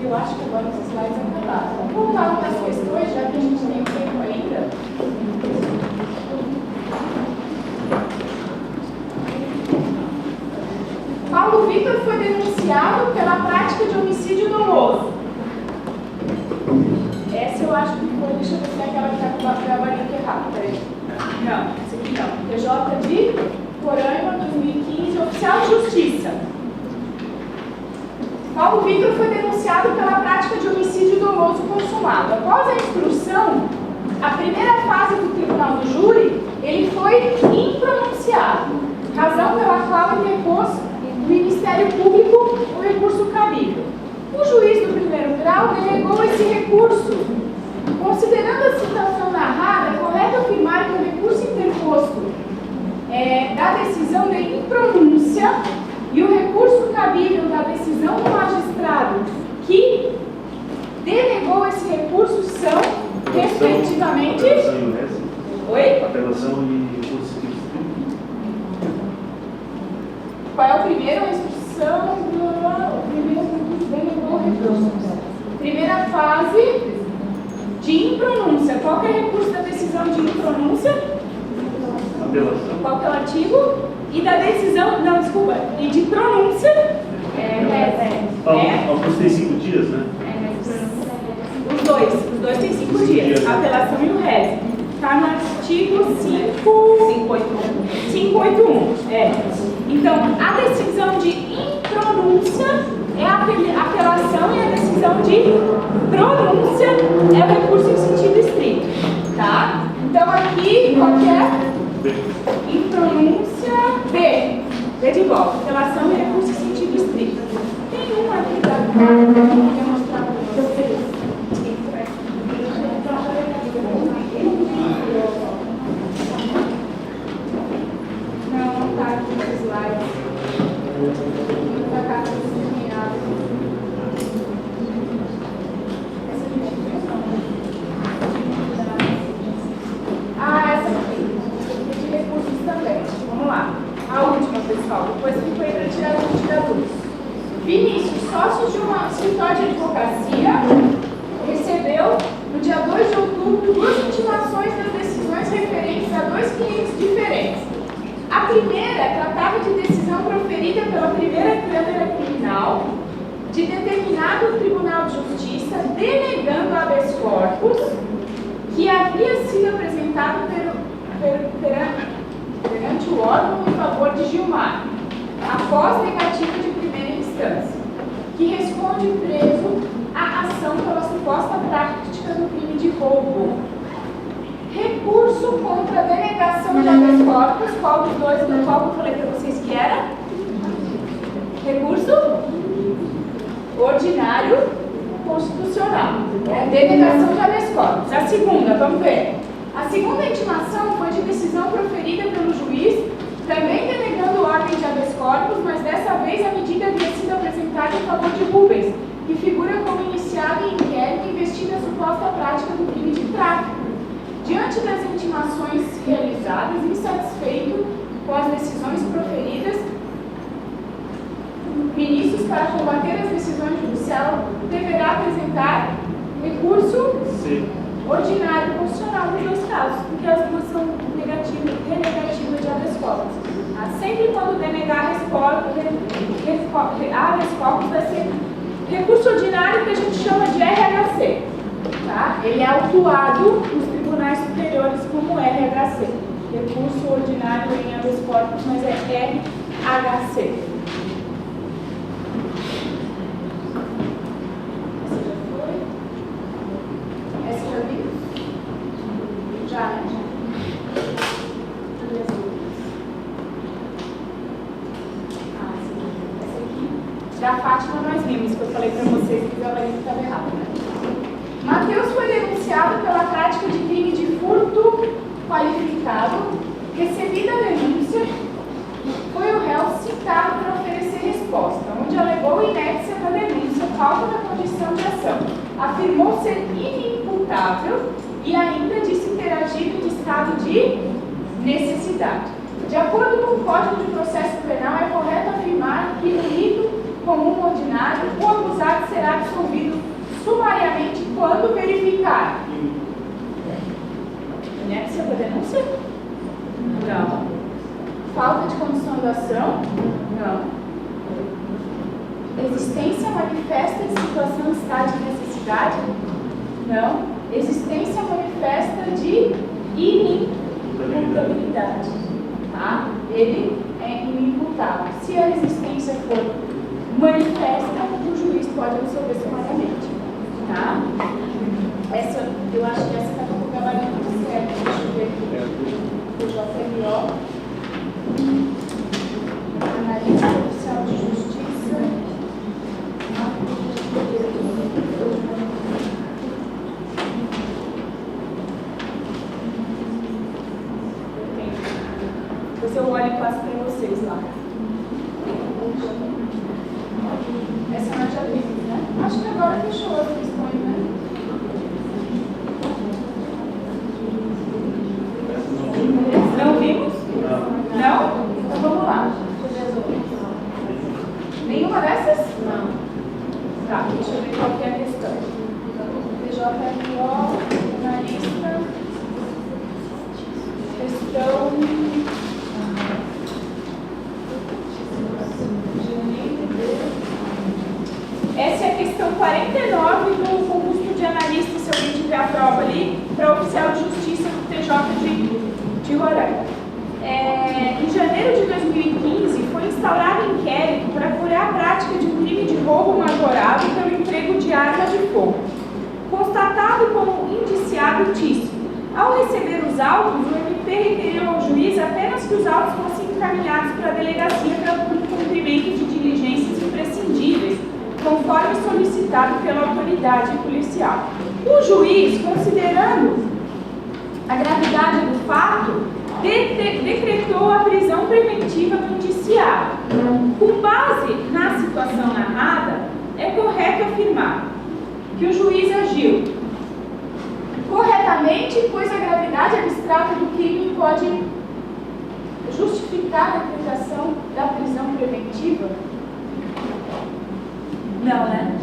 [SPEAKER 1] Eu acho que agora os slides acabaram. Vamos voltar para as questões, já que a gente tem tempo ainda. Paulo Vitor foi denunciado pela prática de homicídio doloso. Essa eu acho que foi, deixa eu ver se é aquela que está com o gabarito errado, peraí. Não, essa aqui não. TJ de Roraima, 2015, oficial de justiça. Paulo Vitor foi denunciado pela prática de homicídio doloso consumado. Após a instrução, a primeira fase do tribunal do júri, ele foi impronunciado, razão pela qual interpôs o Ministério Público o recurso cabível. O juiz do primeiro grau delegou esse recurso. Considerando a situação narrada, é correto afirmar que o recurso interposto da decisão de impronúncia e o recurso cabível da decisão do magistrado que denegou esse recurso são, respectivamente... Oi?
[SPEAKER 6] Apelação e recurso civil.
[SPEAKER 1] Qual é o primeiro? A instrução o primeiro denegou o recurso. Primeira fase de impronúncia. Qual que é o recurso da decisão de impronúncia?
[SPEAKER 6] Apelação.
[SPEAKER 1] Qual que é o artigo? E da decisão, não, desculpa, e de pronúncia?
[SPEAKER 6] Alguns têm 5 dias, né?
[SPEAKER 1] Os dois têm 5 dias, a apelação e o RES. Está no artigo 581. Então, a decisão de impronúncia é a apelação e a decisão de pronúncia é o recurso em sentido estrito. Tá? Então, aqui, qual que é? Impronúncia B. B de volta. Apelação e recurso em sentido estrito. Tem um aqui da que eu queria mostrar para vocês. Não está aqui nos slides. Não está cá discriminado. Essa aqui essa aqui. De recursos também. Vamos lá. A última, pessoal. Depois que foi para tirar dúvidas. Vinícius, sócio de um escritório de advocacia, recebeu, no dia 2 de outubro, 2 intimações das decisões referentes a 2 clientes diferentes. A primeira tratava de decisão proferida pela primeira Câmara Criminal de determinado Tribunal de Justiça denegando habeas corpus que havia sido apresentado perante o órgão em favor de Gilmar, após negativa de primeira instância, que responde preso à ação pela suposta prática do crime de roubo. Recurso contra a denegação de habeas corpus, qual dos dois, do qual eu falei para vocês que era? Recurso ordinário constitucional. Denegação de habeas corpus. A segunda, vamos ver. A segunda intimação foi de decisão proferida pelo juiz, também denegando ordem de habeas corpus, mas dessa vez a medida havia sido apresentada em favor de Rubens, que figura como iniciado em inquérito investida a suposta prática do crime de tráfico. Diante das intimações realizadas, insatisfeito com as decisões proferidas, Vinícius, para combater as decisões judiciais, deverá apresentar recurso ordinário constitucional nos dois casos, porque as duas são denegativas de habeas corpus. Sempre quando denegar habeas corpus vai ser recurso ordinário, que a gente chama de RHC. Tá? Ele é autuado nos tribunais superiores como RHC. Recurso ordinário em habeas corpus, mas é RHC. Essa já viu? Já, né? Essa aqui. Da Fátima nós vimos, que eu falei para vocês que ela estava errada, né? Mateus foi denunciado pela prática de crime de furto qualificado. Recebida a denúncia, foi o réu citado para oferecer resposta, onde alegou inépcia da denúncia, falta da condição de ação. Afirmou ser inimputável e ainda disse ter agido em estado de necessidade. De acordo com o Código de Processo Penal, é correto afirmar que no rito comum ordinário, o acusado será absolvido sumariamente quando verificar inépcia da denúncia? Não. Falta de condição de ação? Não. Existência manifesta de situação de estado de necessidade? Não. Existência manifesta de inimputabilidade. Tá? Ele é inimputável. Se a existência for manifesta, o juiz pode absolver sumariamente. Tá? Essa, eu acho que essa está com o gabarito certo. Deixa eu ver aqui. O JMO. Analista Oficial de Justiça. Depois eu olho e passo para vocês lá. Essa nós já vimos, né? Acho que agora fechou as questões, né? Não vimos? Não? Então vamos lá. Nenhuma dessas? Não. Tá, deixa eu ver qual que é a questão. PJMO. 49 do concurso de analista, se alguém tiver a prova ali, para oficial de justiça do TJ de Roraima. Em janeiro de 2015, foi instaurado inquérito para apurar a prática de um crime de roubo majorado pelo emprego de arma de fogo, constatado como indiciado Tício. Ao receber os autos, o MP requeriu ao juiz apenas que os autos fossem encaminhados para a delegacia para o cumprimento de diligências imprescindíveis, conforme solicitado pela autoridade policial. O juiz, considerando a gravidade do fato, decretou a prisão preventiva do indiciado. Com base na situação narrada, é correto afirmar que o juiz agiu corretamente, pois a gravidade abstrata do crime pode justificar a decretação da prisão preventiva? Não, né?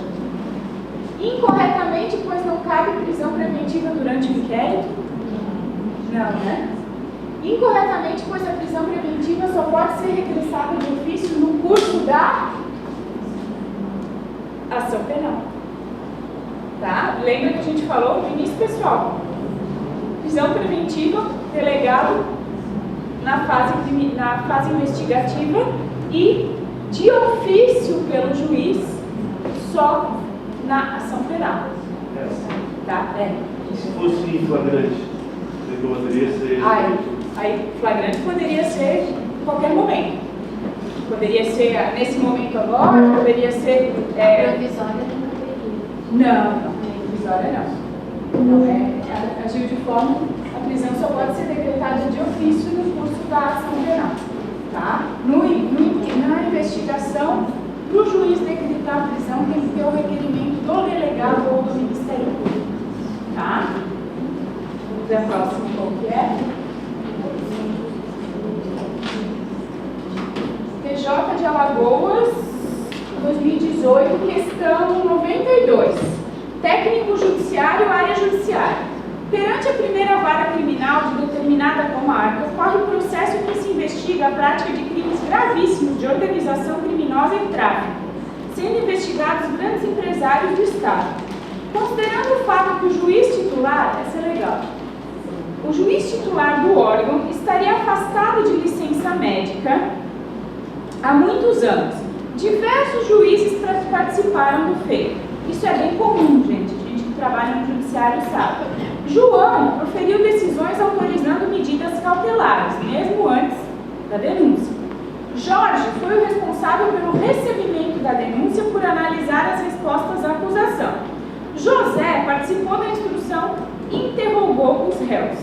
[SPEAKER 1] Incorretamente, pois não cabe prisão preventiva durante o inquérito? Não, né? Incorretamente, pois a prisão preventiva só pode ser regressada de ofício no curso da ação penal. Tá? Lembra que a gente falou no início, pessoal? Prisão preventiva, delegado na fase investigativa e de ofício pelo juiz só na ação penal. Tá?
[SPEAKER 6] Se fosse flagrante, você poderia ser...
[SPEAKER 1] Aí flagrante poderia ser em qualquer momento. Poderia ser nesse momento agora, poderia ser...
[SPEAKER 5] Provisória não poderia.
[SPEAKER 1] Não, provisória não. Agiu de forma... A prisão só pode ser decretada de ofício no curso da ação penal. Tá? Na investigação, para o juiz decretar a prisão, tem que ter o requerimento do delegado ou do Ministério Público. Tá? Da próxima, qual que é? TJ de Alagoas, 2018, questão 92. Técnico judiciário, área judiciária. Perante a primeira vara criminal de determinada comarca, ocorre o processo em que se investiga a prática de crimes gravíssimos de organização criminosa e tráfico, sendo investigados grandes empresários do Estado. Considerando o fato que o juiz titular, essa é legal, o juiz titular do órgão estaria afastado de licença médica há muitos anos. Diversos juízes participaram do feito. Isso é bem comum, gente que trabalha no judiciário sabe. João proferiu decisões autorizando medidas cautelares, mesmo antes da denúncia. Jorge foi o responsável pelo recebimento da denúncia por analisar as respostas à acusação. José participou da instrução e interrogou os réus.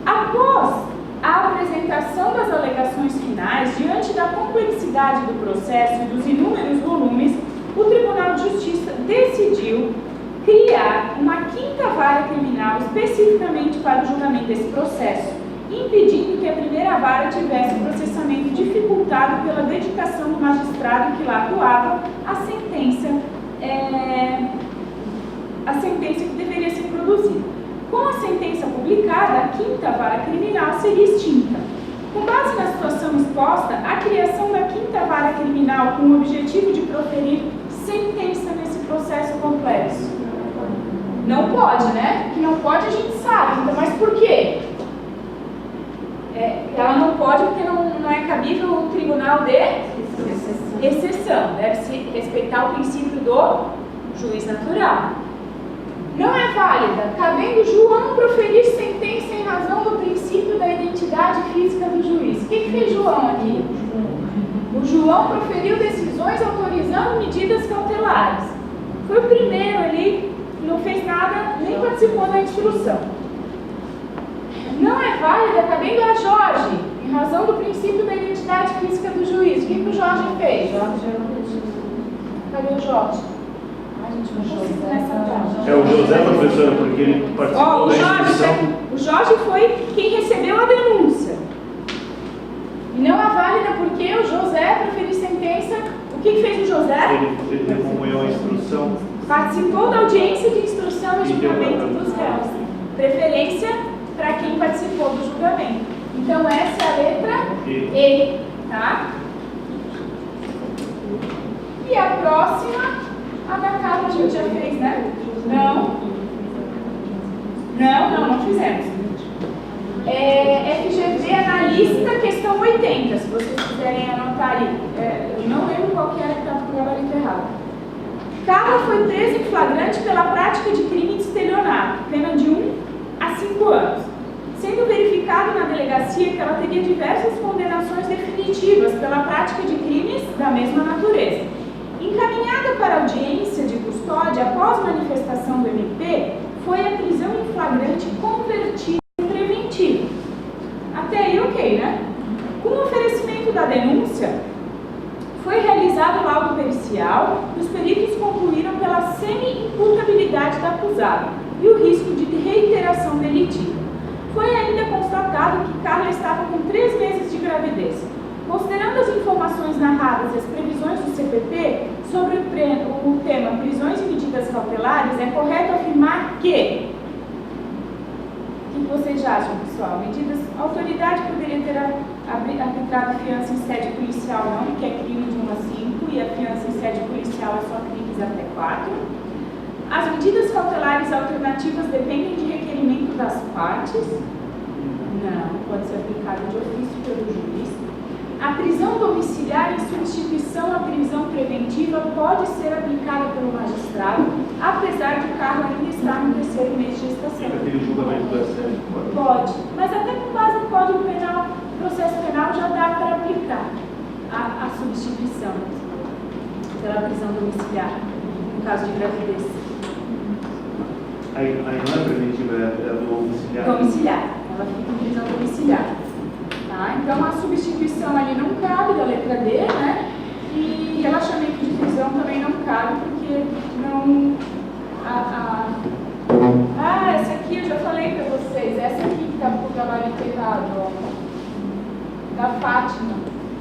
[SPEAKER 1] Após a apresentação das alegações finais, diante da complexidade do processo e dos inúmeros volumes, o Tribunal de Justiça decidiu criar uma quinta vara criminal especificamente para o julgamento desse processo, impedindo que a primeira vara tivesse o processamento dificultado pela dedicação do magistrado que lá atuava à sentença que deveria ser produzida. Com a sentença publicada, a quinta vara criminal seria extinta. Com base na situação exposta, a criação da quinta vara criminal com o objetivo de proferir sentença nesse processo complexo. Não pode, né? Que não pode a gente sabe, então, mas por quê? Ela não pode porque não é cabível o tribunal de exceção. Deve-se respeitar o princípio do juiz natural. Não é válida, cabendo João proferir sentença em razão do princípio da identidade física do juiz. O que fez João aqui? O João proferiu decisões autorizando medidas cautelares. Foi o primeiro ali, não fez nada, nem participou da instrução. Não é válida, cabendo a Jorge, em razão do princípio da identidade física do juiz. O que o Jorge fez? Cadê o Jorge?
[SPEAKER 6] É o José, professora, porque ele participou da instrução.
[SPEAKER 1] O Jorge foi quem recebeu a denúncia. E não é válida porque o José proferiu sentença. O que fez o José?
[SPEAKER 6] Ele acompanhou a instrução.
[SPEAKER 1] Participou da audiência de instrução e julgamento dos réus. Preferência para quem participou do julgamento. Então essa é a letra E, tá? E a próxima A da Carla a gente já fez, né? Não fizemos. FGV analista, questão 80, se vocês quiserem anotar aí. Eu não lembro qual que era que estava com o gabarito errado. Carla foi presa em flagrante pela prática de crime de estelionato, pena de 1 a 5 anos, sendo verificado na delegacia que ela teria diversas condenações definitivas pela prática de crimes da mesma natureza. Encaminhada para audiência de custódia após manifestação do MP, foi a prisão em flagrante convertida em preventiva. Até aí, ok, né? Com o oferecimento da denúncia, foi realizado o laudo pericial e os peritos concluíram pela semi-imputabilidade da acusada e o risco de reiteração delitiva. Foi ainda constatado que Carla estava com 3 meses de gravidez. Considerando as informações narradas e as previsões do CPP sobre o tema prisões e medidas cautelares, é correto afirmar que... O que vocês acham, pessoal? A autoridade poderia ter aplicado fiança em sede policial não, que é crime de 1 a 5, e a fiança em sede policial é só crimes até 4. As medidas cautelares alternativas dependem de requerimento das partes? Não, pode ser aplicado de ofício pelo juiz. A prisão domiciliar em substituição à prisão preventiva pode ser aplicada pelo magistrado, apesar de o carro ainda estar no 3º mês de gestação.
[SPEAKER 6] Aquele julgamento da série?
[SPEAKER 1] Pode, mas até com base no Código Penal, processo penal já dá para aplicar a substituição pela prisão domiciliar, no caso de gravidez.
[SPEAKER 6] Aí não é preventiva, é do domiciliar?
[SPEAKER 1] Domiciliar, ela fica em prisão domiciliar. Tá? Então a substituição ali não cabe da letra D, né? E relaxamento de prisão também não cabe, porque não. Essa aqui eu já falei pra vocês, essa aqui que tá com o gabarito errado, ó. Da Fátima,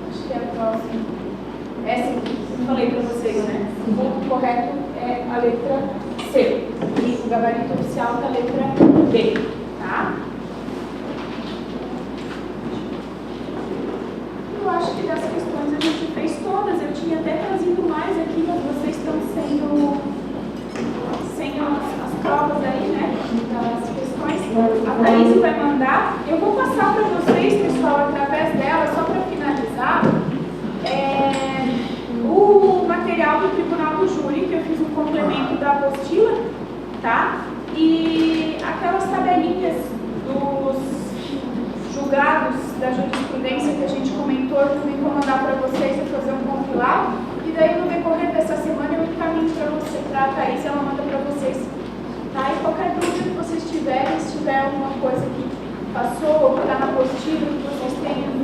[SPEAKER 1] acho que é a próxima. Essa aqui, eu falei pra vocês, né? O ponto correto é a letra C. E o gabarito oficial tá a letra B, tá? Eu acho que das questões a gente fez todas. Eu tinha até trazido mais aqui, mas vocês estão sem as provas aí, né? Das questões. A Thaís vai mandar. Eu vou passar para vocês, pessoal, através dela, só para finalizar, o material do Tribunal do Júri, que eu fiz um complemento da apostila, tá? E aquelas tabelinhas dos julgados da jurisprudência que a gente comentou, eu também vou mandar para vocês, eu fazer um compilado, e daí no decorrer dessa semana eu encaminho para você, para a Thaís, ela manda para vocês, tá? E qualquer dúvida que vocês tiverem, se tiver alguma coisa que passou ou que está na apostila, que vocês tenham